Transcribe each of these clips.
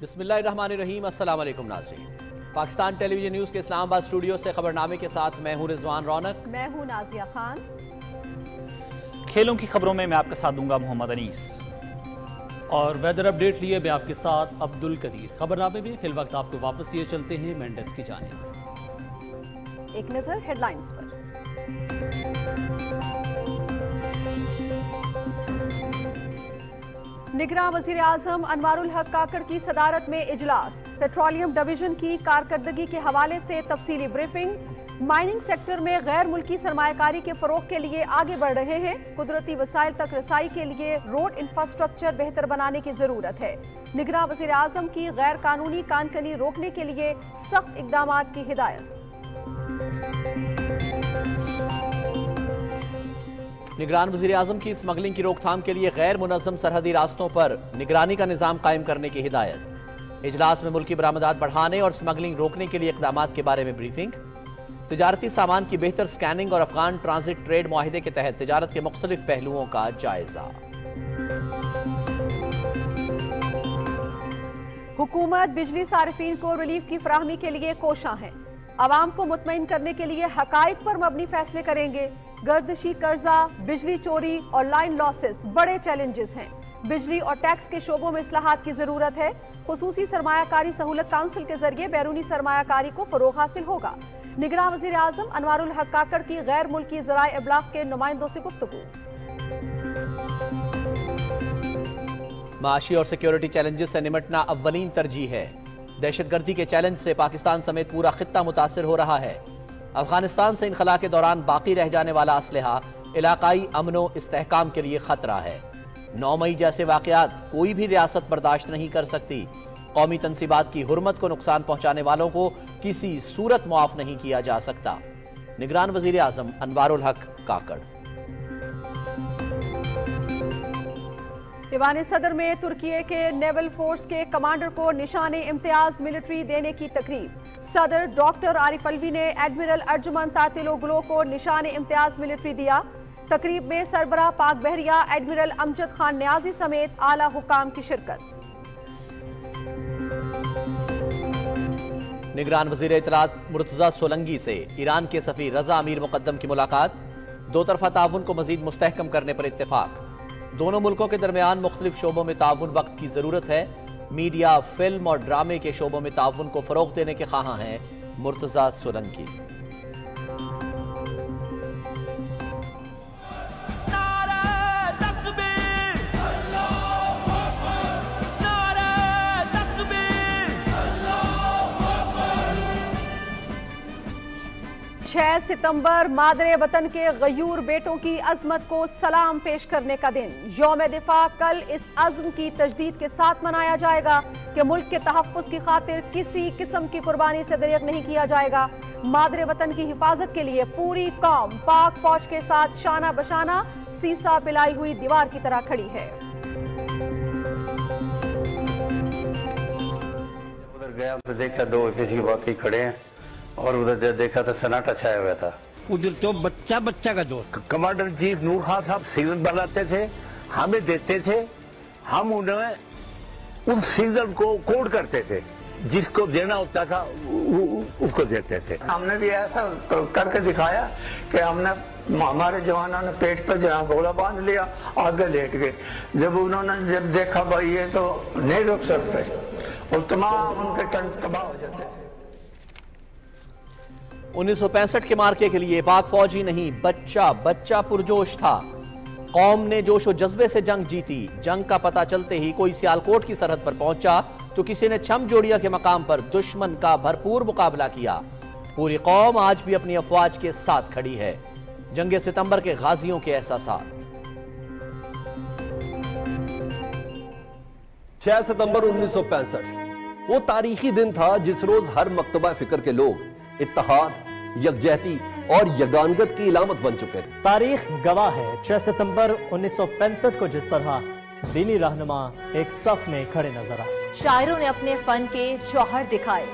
बिस्मिल्लाहिर्रहमानिर्रहीम। अस्सलाम वालेकुम नाज़रीन। पाकिस्तान टेलीविजन न्यूज़ के इस्लामाबाद स्टूडियो से खबरनामे के साथ मैं हूं रिजवान रौनक। मैं हूं नाजिया खान। खेलों की खबरों में मैं आपका साथ दूंगा मोहम्मद अनीस। और वेदर अपडेट लिए मैं आपके साथ अब्दुल कदीर। खबरनामे में फिल वक्त आपको वापस ये चलते हैं मेंडेस की जानिब। एक नजर हेडलाइंस पर। निगरां वज़ीर आज़म अनवारुल हक काकड़ की सदारत में इजलास। पेट्रोलियम डिवीजन की कारकर्दगी के हवाले से तफसीली ब्रीफिंग। माइनिंग सेक्टर में गैर मुल्की सरमायाकारी के फरोग के लिए आगे बढ़ रहे हैं। कुदरती वसाइल तक रसाई के लिए रोड इंफ्रास्ट्रक्चर बेहतर बनाने की जरूरत है। निगरां वज़ीर आज़म की गैर कानूनी कानकनी रोकने के लिए सख्त इक़दामात की हिदायत। निगरान वज़ीर आज़म की स्मगलिंग की रोकथाम के लिए गैर मुनज़्ज़म सरहदी रास्तों पर निगरानी का निज़ाम कायम करने की हिदायत। इजलास में मुल्की बरामदात बढ़ाने और स्मगलिंग रोकने के लिए इक़दामात के बारे में ब्रीफिंग। तिजारती सामान की बेहतर स्कैनिंग और अफगान ट्रांजिट ट्रेड मुआहिदे के तहत तिजारत के मुख्तलिफ पहलुओं का जायजा। हुकूमत बिजली सारिफीन को रिलीफ की फराहमी के लिए कोशां है। आवाम को मुतमईन करने के लिए हकाइक पर मबनी फैसले करेंगे। गर्दशी कर्जा, बिजली चोरी और लाइन लॉसेस बड़े चैलेंजेस हैं। बिजली और टैक्स के शोबों में इस्लाहात की जरूरत है। खुसूसी सरमायाकारी सहूलत काउंसिल के जरिए बैरूनी सरमायाकारी को फरोग हासिल होगा। निगरां वज़ीर आज़म अनवारुल हक काकड़ की गैर मुल्की ज़राए इब्लाग के नुमाइंदों से गुफ्तगू। माशी और सिक्योरिटी चैलेंजेस से निमटना अव्वलीन तरजीह है। दहशतगर्दी के चैलेंज से पाकिस्तान समेत पूरा खित्ता मुतासिर हो रहा है। अफगानिस्तान से इनखला के दौरान बाकी रह जाने वाला असलहा इलाकाई अमनो इस्तेहकाम के लिए खतरा है। 9 मई जैसे वाक़यात कोई भी रियासत बर्दाश्त नहीं कर सकती। कौमी तनसीबात की हुर्मत को नुकसान पहुंचाने वालों को किसी सूरत मुआफ नहीं किया जा सकता। निगरान वज़ीर आज़म अनवारुल हक काकड़। ईवान सदर में तुर्की के नेवल फोर्स के कमांडर को निशाने इम्तियाज मिलिट्री देने की तकरीब। सदर डॉक्टर आरिफ अलवी ने एडमिरल अर्जुमन तातिलोगुलो को निशाने इम्तियाज मिलिट्री दिया। तकरीब में सरबराह पाक बहरिया एडमिरल अमजद खान न्याजी समेत आला हुकाम की शिरकत। निगरान वज़ीर इत्तलात मुर्तज़ा सोलंगी से ईरान के सफ़ीर रज़ा अमीर मुक़द्दम की मुलाकात। दो तरफ़ा ताउन को मज़ीद मुस्तहकम करने पर इत्तेफाक। दोनों मुल्कों के दरमियान मुख्तलिफ शोबों में ताउन वक्त की ज़रूरत है। मीडिया, फिल्म और ड्रामे के शोबों में ताउन को फ़रोग़ देने के ख़्वाहां हैं मुर्तज़ा सोलंकी। छह सितंबर मादरे वतन के गयूर बेटों की अजमत को सलाम पेश करने का दिन। यौम दिफा कल इस अज़्म की तजदीद के साथ मनाया जाएगा कि मुल्क के तहफ़्फ़ुज़ की खातिर किसी किस्म की कुर्बानी से दरिग़ नहीं किया जाएगा। मादरे वतन की हिफाजत के लिए पूरी कौम पाक फौज के साथ शाना बशाना सीसा पिलाई हुई दीवार की तरह खड़ी है। उधर गया तो देखा 2 किसी बाकी खड़े हैं और उधर जब देखा तो सन्नाटा छाया हुआ था। उधर तो बच्चा का जोर। कमांडर चीफ नूर खान साहब सिग्नल बनाते थे, हमें देते थे, हम उन्हें उस सिग्नल को कोड करते थे, जिसको देना होता था उसको देते थे। हमने भी ऐसा करके दिखाया कि हमने हमारे जवानों ने पेट पर जहाँ गोला बांध लिया, आगे लेट गए। जब उन्होंने जब देखा भाई ये तो नहीं रुक सकते और तमाम उनके टंक तबाह हो जाते थे। 1965 के मार्के के लिए पाक फौज ही नहीं बच्चा पुरजोश था। कौम ने जोश और जज्बे से जंग जीती। जंग का पता चलते ही कोई सियालकोट की सरहद पर पहुंचा तो किसी ने छम जोड़िया के मकाम पर दुश्मन का भरपूर मुकाबला किया। पूरी कौम आज भी अपनी अफवाज के साथ खड़ी है। जंग सितंबर के गाजियों के एहसासात। 6 सितंबर 1965 वो तारीखी दिन था जिस रोज हर मकतबा फिक्र के लोग इत्तेहाद, यकजहती और यगानगत की इलामत बन चुके थे। तारीख गवाह है 6 सितंबर 1965 को जिस तरह दीनी रहनुमा एक सफ में खड़े नजर आए। शायरों ने अपने फन के जौहर दिखाए,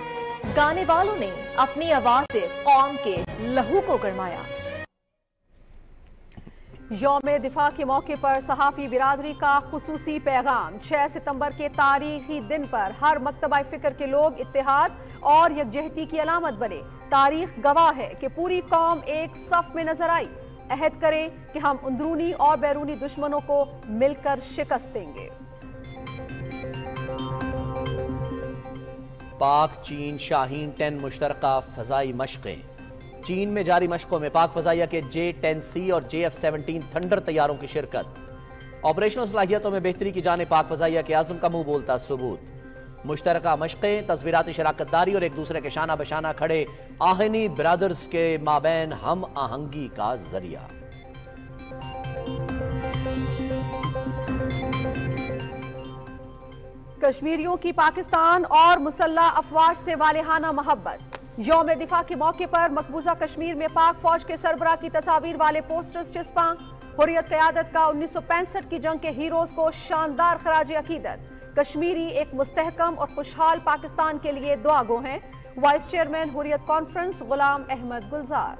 गाने वालों ने अपनी आवाज से कौम के लहू को गरमाया। यौम दिफा के मौके पर सहाफ़ी बिरादरी का खुसूसी पैगाम। 6 सितंबर के तारीखी दिन पर हर मकतबा फ़िक्र के लोग इत्तेहाद और यकजहती की अलामत बने। तारीख गवाह है कि पूरी कौम एक सफ में नजर आई। अहद करें कि हम अंदरूनी और बैरूनी दुश्मनों को मिलकर शिकस्त देंगे। पाक चीन शाहीन 10 मुश्तरका फ़ज़ाई मशक़ें। चीन में जारी मशकों में पाक फ़ज़ाइया के J-10C और JF-17 थंडर तैयारों की शिरकत। ऑपरेशनल सलाहियतों में बेहतरी की जाने पाक फ़ज़ाइया के आज़म का मुंह बोलता सबूत। मुश्तरका मशक़ें, तस्वीराती शराकतदारी और एक दूसरे के शाना बशाना खड़े आहनी ब्रदर्स के माबैन हम आहंगी का जरिया। कश्मीरियों की पाकिस्तान और मुसल्लह अफवाज से वालेहाना मोहब्बत। यौम दिफा के मौके पर मकबूजा कश्मीर में पाक फौज के सरबराह की तस्वीर वाले पोस्टर्स चिस्पा। हुर्रियत क़यादत का 1965 की जंग के हीरोज को शानदार खराज अकीदत। कश्मीरी एक मुस्तहकम और खुशहाल पाकिस्तान के लिए दुआ गो हैं। Vice chairman Hurriyat conference Ghulam Ahmad गुलजार।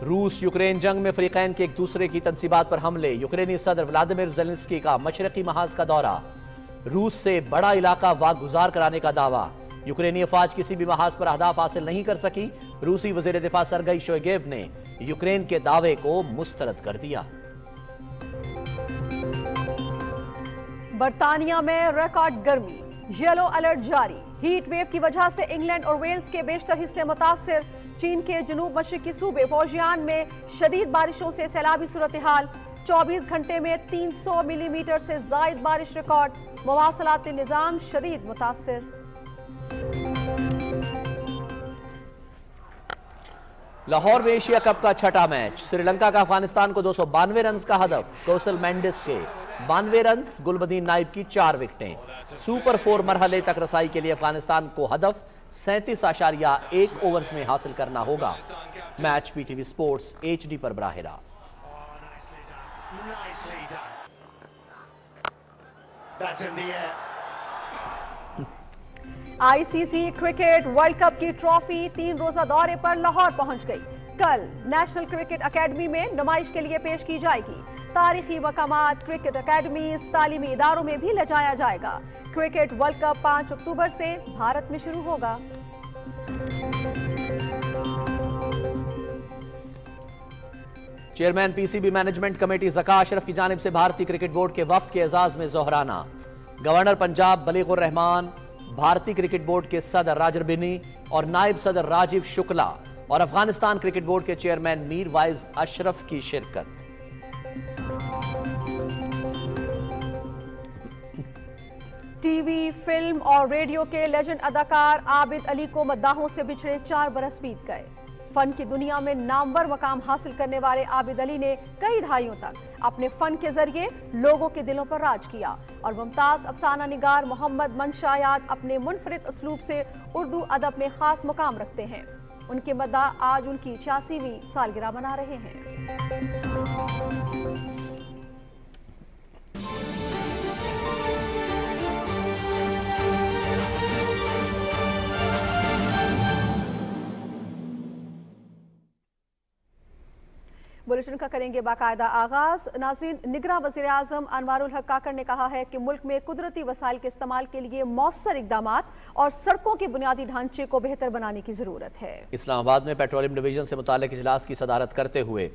रूस यूक्रेन जंग में फरीकैन के एक दूसरे की तनसीबात पर हमले। यूक्रेनी सदर व्लादिमीर ज़ेलेंस्की का मशरकी महाज का दौरा। रूस से बड़ा इलाका वागुजार कराने का दावा। यूक्रेनी अफवाज किसी भी महाज पर अहदाफ हासिल नहीं कर सकी। रूसी वज़ीर दिफा सरगई शोइगेव ने यूक्रेन के दावे को मुस्तरद कर दिया। बरतानिया में रिकॉर्ड गर्मी, येलो अलर्ट जारी। हीट वेव की वजह से इंग्लैंड और वेल्स के बेशतर हिस्से मुतासिर। चीन के जनूब मशरकी सूबे फौजियान में शदीद बारिशों से सैलाबी सूरत हाल। 24 घंटे में 300 मिलीमीटर से जायद बारिश रिकॉर्ड। मवासलात निज़ाम शदीद मुतासिर। लाहौर में एशिया कप का छठा मैच। श्रीलंका का अफगानिस्तान को 292 रन का हदफ। कौशल मेंडिस के 92 रन, गुलबदीन नाइब की 4 विकेटें। सुपर 4 मरहले तक रसाई के लिए अफगानिस्तान को हदफ 37.1 ओवर्स में हासिल करना होगा। मैच PTV स्पोर्ट्स HD पर बराह रास्त। ICC क्रिकेट वर्ल्ड कप की ट्रॉफी 3 रोजा दौरे पर लाहौर पहुंच गई। कल नेशनल क्रिकेट अकेडमी में नुमाइश के लिए पेश की जाएगी। तारीखी मकामात, क्रिकेट अकेडमीज, तालीमी इदारों में भी ले जाया जाएगा। क्रिकेट वर्ल्ड कप 5 अक्टूबर से भारत में शुरू होगा। Chairman PCB management committee Zaka Ashraf की जानिब से भारतीय क्रिकेट बोर्ड के वफ्द के एजाज में जोहराना। गवर्नर पंजाब बलीगुर रहमान, भारतीय क्रिकेट बोर्ड के सदर राजर बिनी और नायब सदर राजीव शुक्ला और अफगानिस्तान क्रिकेट बोर्ड के चेयरमैन मीर वाइज अशरफ की शिरकत। टीवी, फिल्म और रेडियो के लेजेंड अदाकार आबिद अली को मद्दाहों से बिछड़े 4 बरस बीत गए। फन की दुनिया में नामवर मकाम हासिल करने वाले आबिद अली ने कई दहाइयों तक अपने फन के जरिए लोगों के दिलों पर राज किया और मुमताज अफसाना निगार मोहम्मद मंशायात अपने मुनफरिद उसलूब से उर्दू अदब में खास मुकाम रखते हैं। उनके मद्दाह आज उनकी 86वीं सालगिरह मना रहे हैं। बुलेटिन का करेंगे बाकायदा आगाज। नाज़रीन, निगरां वज़ीर आज़म अनवारुल हक काकड़ ने कहा है कि मुल्क में कुदरती वसाइल के इस्तेमाल के लिए मौसर इक़दामात और सड़कों के बुनियादी ढांचे को बेहतर बनाने की ज़रूरत है। इस्लामाबाद में पेट्रोलियम डिवीजन से मुताल्लिक़ इजलास की सदारत करते हुए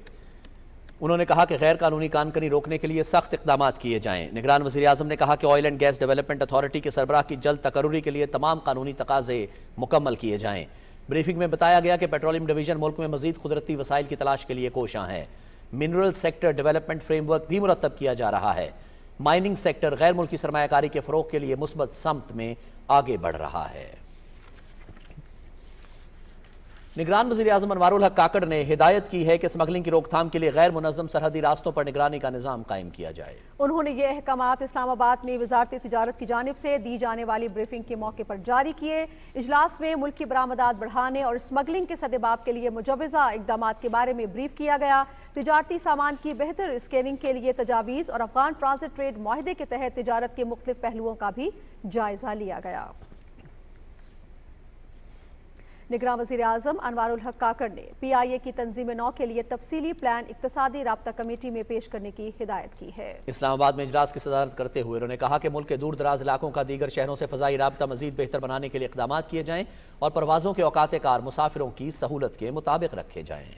उन्होंने कहा कि गैर कानूनी कानकनी रोकने के लिए सख्त इक़दामात किए जाएँ। निगरान वज़ीर आज़म ने कहा कि oil and gas development authority के सरबराह की जल्द तकर्रुरी के लिए तमाम कानूनी तकाज़े मुकम्मल किए जाएँ। ब्रीफिंग में बताया गया कि पेट्रोलियम डिवीजन मुल्क में मज़ीद कुदरती वसाइल की तलाश के लिए कोशां है। मिनरल सेक्टर डेवलपमेंट फ्रेमवर्क भी मुरतब किया जा रहा है। माइनिंग सेक्टर गैर मुल्की सरमायाकारी के फ़रोग़ के लिए मुस्बत समत में आगे बढ़ रहा है। निगरान वज़ीर आज़म अनवारुल हक काकड़ ने हिदायत की है कि स्मगलिंग की रोकथाम के लिए गैर मुनज़्ज़म सरहदी रास्तों पर निगरानी का निज़ाम कायम किया जाए। उन्होंने ये अहकामात इस्लामाबाद में वज़ारत तिजारत की जानिब से दी जाने वाली ब्रीफिंग के मौके पर जारी किए। इजलास में मुल्की बरामदात बढ़ाने और स्मगलिंग के सदेबाब के लिए मुजव्वज़ा इक़दामात के बारे में ब्रीफ किया गया। तिजारती सामान की बेहतर स्कैनिंग के लिए तजावीज़ और अफगान ट्रांजिट ट्रेड माहिदे के तहत तिजारत के मुख्तलिफ पहलुओं का भी जायजा लिया गया। निगरान वज़ीर आज़म अनवारुल हक काकड़ ने PIA की तंजीम नौ के लिए तफसीली प्लान इक्तसादी राब्ता कमेटी में पेश करने की हिदायत की है। इस्लामाबाद में इजलास की सदारत करते हुए उन्होंने कहा कि मुल्क के दूर दराज इलाकों का दीगर शहरों से फ़ज़ाई राब्ता मज़ीद बेहतर बनाने के लिए इक़दाम किए जाएँ और परवाज़ों के औकात कार मुसाफिरों की सहूलत के मुताबिक रखे जाएँ।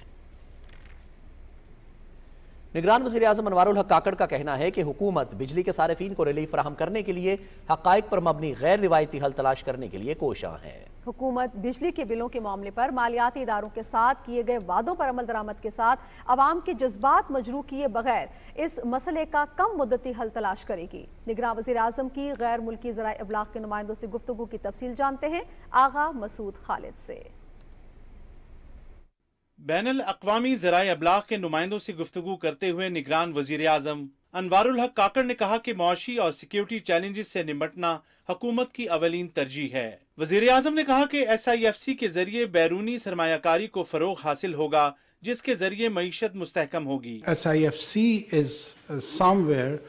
निगरान वज़ीर आज़म अनवारुल हक काकड़ का कहना है कि हुकूमत बिजली के सारिफीन को रिलीफ फराहम करने के लिए हक़ाइक़ पर मबनी गैर रिवायती हल तलाश करने के लिए कोशां है। हुकूमत बिजली के बिलों के मामले पर मालियाती इदारों के साथ किए गए वादों पर अमल दरामद के साथ अवाम के जज्बात मजरूह किए बगैर इस मसले का कम मुद्दती हल तलाश करेगी। निगरान वज़ीर आज़म की गैर मुल्की ज़राए इब्लाग के नुमाइंदों से गुफ्तगू की तफसील जानते हैं आगा मसूद खालिद से। बैनुल अक़वामी ज़राए अबलाग के नुमाइंदों से गुफ्तगू करते हुए निगरान वज़ीर आज़म अनवारुल हक काकड़ ने कहा कि मुआशी और सिक्योरिटी चैलेंजेस से निपटना हुकूमत की अवलीन तरजीह है। वज़ीर आज़म ने कहा कि SIFC के जरिए बैरूनी सरमायाकारी को फ़रोग़ हासिल होगा जिसके जरिए मईशत मुस्तहकम होगी। SIFC is somewhere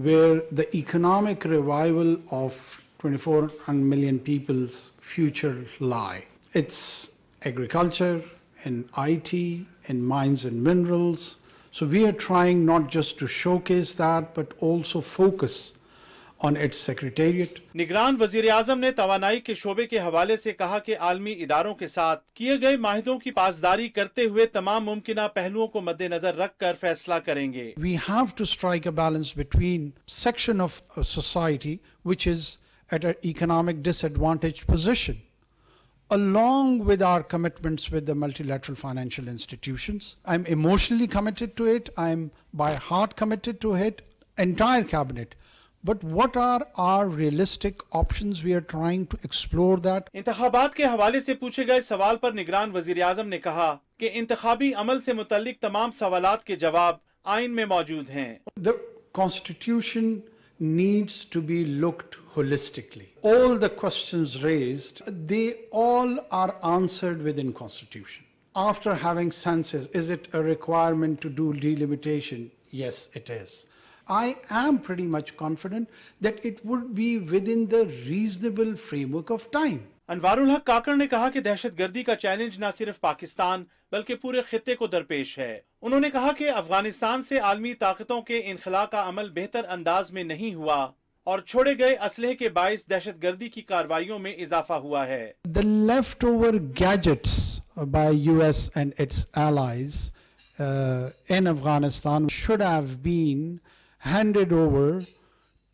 where the economic revival of 24 million people's future lie. It's agriculture, in IT, in mines and minerals. So we are trying not just to showcase that, but also focus on its secretariat. निगरान वज़ीर आज़म ने तवानाई के शोबे के हवाले से कहा कि आलमी इदारों के साथ किए गए माहिदों की पासदारी करते हुए तमाम मुमकिना पहलुओं को मद्देनजर रखकर फैसला करेंगे। We have to strike a balance between section of society which is at an economic disadvantaged position, along with our commitments with the multilateral financial institutions. I'm emotionally committed to it. I'm by heart committed to it, entire cabinet. But what are our realistic options? We are trying to explore that. इंतखाबात के हवाले से पूछे गए सवाल पर निगरान वज़ीर आज़म ने कहा कि इंतखाबी अमल से मुतल्लिक तमाम सवालात के जवाब आइन में मौजूद हैं। The Constitution needs to be looked holistically. All the questions raised, they all are answered within Constitution. After having census, is it a requirement to do delimitation? Yes, it is. I am pretty much confident that it would be within the reasonable framework of time. Anwarul हक काकड़ ने कहा कि दहशतगर्दी का challenge न सिर्फ पाकिस्तान बल्कि पूरे खित्ते को दरपेश है। उन्होंने कहा कि अफगानिस्तान से आलमी ताकतों के इनखला का अमल बेहतर अंदाज में नहीं हुआ और छोड़े गए असलहे के बाइस दहशतगर्दी की कार्रवाइयों में इजाफा हुआ है। The leftover gadgets by US and its allies in Afghanistan should have been handed over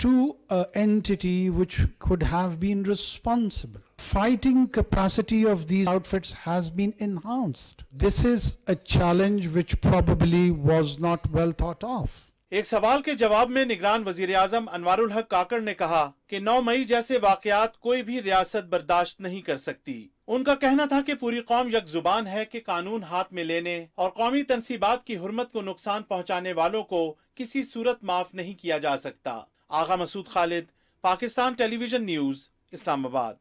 to an entity which could have been responsible. Fighting capacity of these outfits has been enhanced. This is a challenge which probably was not well thought of. एक सवाल के जवाब में निगरान वज़ीर आज़म अनवारुल हक काकड़ ने कहा कि 9 मई जैसे वाक़यात कोई भी रियासत बर्दाश्त नहीं कर सकती। उनका कहना था कि पूरी कौम यकजुबान है कि कानून हाथ में लेने और कौमी तनसीबात की हुर्मत को नुकसान पहुंचाने वालों को किसी सूरत माफ नहीं किया जा सकता। आगा मसूद खालिद, पाकिस्तान टेलीविजन न्यूज़, इस्लामाबाद।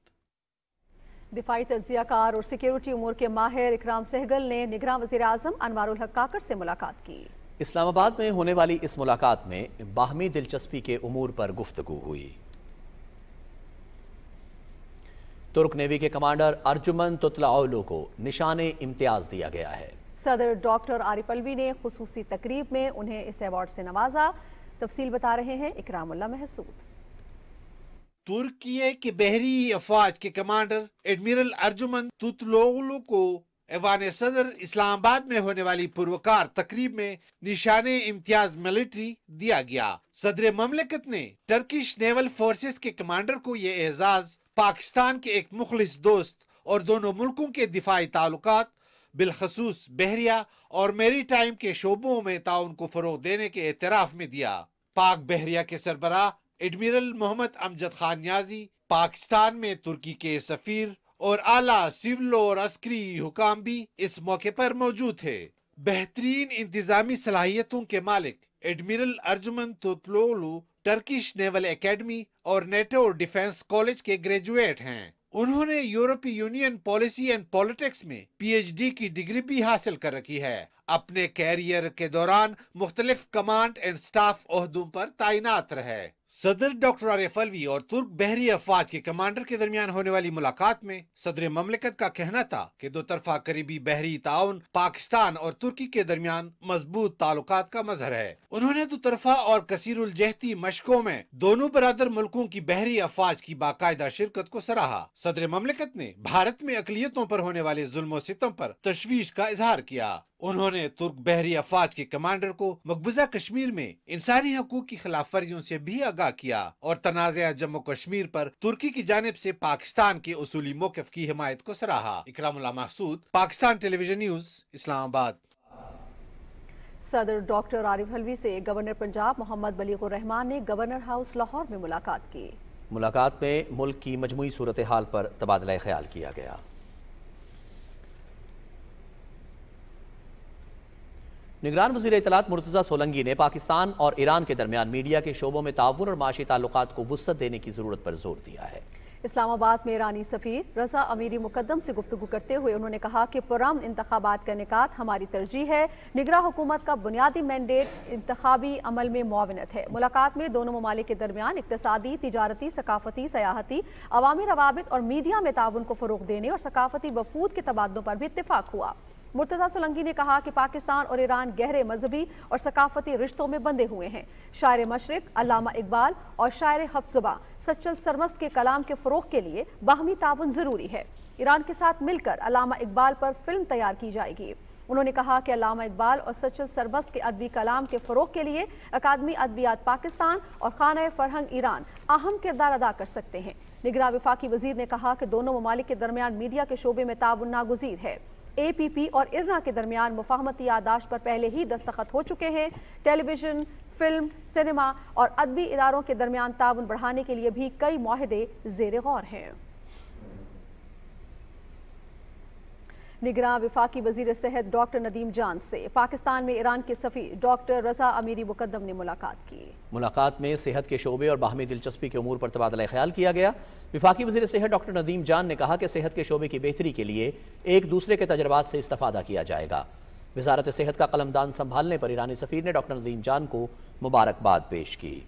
दिफाई तज्जियाकार और सिक्योरिटी उमूर के माहिर इकराम सहगल ने निगरान वज़ीर आज़म अनवारुल हक काकड़ से मुलाकात की। इस्लामाबाद में होने वाली इस मुलाकात में बाहमी दिलचस्पी के उमूर पर गुफ्तगू हुई। तुर्क नेवी के कमांडर अर्जुमन तुतलाओलू को निशाने इम्तियाज दिया गया है। सदर डॉक्टर आरिफ अलवी ने खुसूसी तकरीब में उन्हें इस अवार्ड से नवाजा। तफसील बता रहे हैं इकरामुल्लाह महसूद। तुर्की की बहरी अफवाज के कमांडर एडमिरल अर्जुमन तुतलाओलू को ऐवान सदर इस्लामाबाद में होने वाली पुरवकार तकरीब में निशाने इम्तियाज मिलिट्री दिया गया। सदर ममलकत ने टर्किश नेवल फोर्सेस के कमांडर को ये एजाज पाकिस्तान के एक मुखलिस दोस्त और दोनों मुल्कों के दिफाई ताल्लुकात बिलखसूस बहरिया और मैरीटाइम के शोबों में ताउन को फरोग देने के एतराफ में दिया। पाक बहरिया के सरबराह एडमिरल मोहम्मद अमजद खान न्याजी, पाकिस्तान में तुर्की के सफीर और आला सिविल और अस्करी हुकाम भी इस मौके पर मौजूद थे। बेहतरीन इंतजामी सलाहियतों के मालिक admiral Ercument Tatlioglu Turkish naval academy और नेटो डिफेंस कॉलेज के ग्रेजुएट हैं। उन्होंने यूरोपीय यूनियन पॉलिसी एंड पॉलिटिक्स में PhD की डिग्री भी हासिल कर रखी है। اپنے کیریئر کے دوران مختلف کمانڈ اینڈ سٹاف عہدوں پر تعینات رہے۔ صدر ڈاکٹر عارف علوی اور ترک بحری افواج کے کمانڈر کے درمیان ہونے والی ملاقات میں صدر مملکت کا کہنا تھا کہ دو طرفہ قریبی بحری تعاون پاکستان اور ترکی کے درمیان مضبوط تعلقات کا مظہر ہے۔ انہوں نے دو طرفہ اور کثیر الجہتی مشقوں میں دونوں برادر ملکوں کی بحری افواج کی باقاعدہ شرکت کو سراہا۔ صدر مملکت نے بھارت میں اقلیتوں پر ہونے والے ظلم و ستم پر تشویش کا اظہار کیا۔ انہوں نے ترک بحری افواج کے کمانڈر کو مقبوضہ کشمیر میں انسانی حقوق کی خلاف ورزیوں سے بھی آگاہ کیا اور تنازعہ جموں کشمیر پر ترکی کی جانب سے پاکستان کے اصولی موقف کی حمایت کو سراہا۔ اکرام اللہ محسود، پاکستان ٹیلی ویژن نیوز، اسلام آباد۔ صدر ڈاکٹر عارف علوی سے گورنر پنجاب محمد بلیغ الرحمان نے گورنر ہاؤس لاہور میں ملاقات کی۔ ملاقات میں ملک کی مجموعی صورتحال پر تبادلہ خیال کیا گیا۔ نگران وزیر اطلاعات مرتضی سولنگی نے پاکستان اور ایران کے درمیان میڈیا کے شعبوں میں تعاون اور معاشی تعلقات کو وسعت دینے کی ضرورت پر زور دیا ہے۔ اسلام آباد میں ایرانی سفیر رضا امیری مقدم سے گفتگو کرتے ہوئے انہوں نے کہا کہ پرامن انتخابات کا انعقاد ہماری ترجیح ہے۔ نگراں حکومت کا بنیادی مینڈیٹ انتخابی عمل میں معاونت ہے۔ ملاقات میں دونوں ممالک کے درمیان اقتصادی، تجارتی، ثقافتی، سیاحتی، عوامی روابط اور میڈیا میں تعاون کو فروغ دینے اور ثقافتی وفود کے تبادلوں پر بھی اتفاق ہوا۔ مرتضی سولنگی نے کہا کہ پاکستان اور ایران گہرے مذہبی اور ثقافتی رشتوں میں بندھے ہوئے ہیں۔ شاعر مشرق علامہ اقبال اور شاعر ہفت زباں سچل سرمست کے کلام کے فروغ کے لیے باہمی تعاون ضروری ہے۔ ایران کے ساتھ مل کر علامہ اقبال پر فلم تیار کی جائے گی۔ انہوں نے کہا کہ علامہ اقبال اور سچل سرمست کے ادبی کلام کے فروغ کے لیے اکادمی ادبیات پاکستان اور خانہ فرہنگ ایران اہم کردار ادا کر سکتے ہیں۔ نگراں وفاقی وزیر نے کہا کہ دونوں ممالک کے درمیان میڈیا کے شعبے میں تعاون ناگزیر ہے۔ اے پی پی اور ارنا کے درمیان مفاہمتی یادداشت پر پہلے ہی دستخط ہو چکے ہیں۔ ٹیلی ویژن، فلم، سینما اور ادبی اداروں کے درمیان تعاون بڑھانے کے لیے بھی کئی معاہدے زیر غور ہیں۔ نگراں وفاقی وزیر صحت ڈاکٹر ندیم جان سے پاکستان میں ایران کے سفیر ڈاکٹر رضا امیری مقدم نے ملاقات کی۔ ملاقات میں صحت کے شعبے اور باہمی دلچسپی کے امور پر تبادلہ خیال کیا گیا۔ وفاقی وزیر صحت ڈاکٹر ندیم جان نے کہا کہ صحت کے شعبے کی بہتری کے لیے ایک دوسرے کے تجربات سے استفادہ کیا جائے گا۔ وزارت صحت کا قلمدان سنبھالنے پر ایرانی سفیر نے ڈاکٹر ندیم جان کو مبارکباد پیش کی۔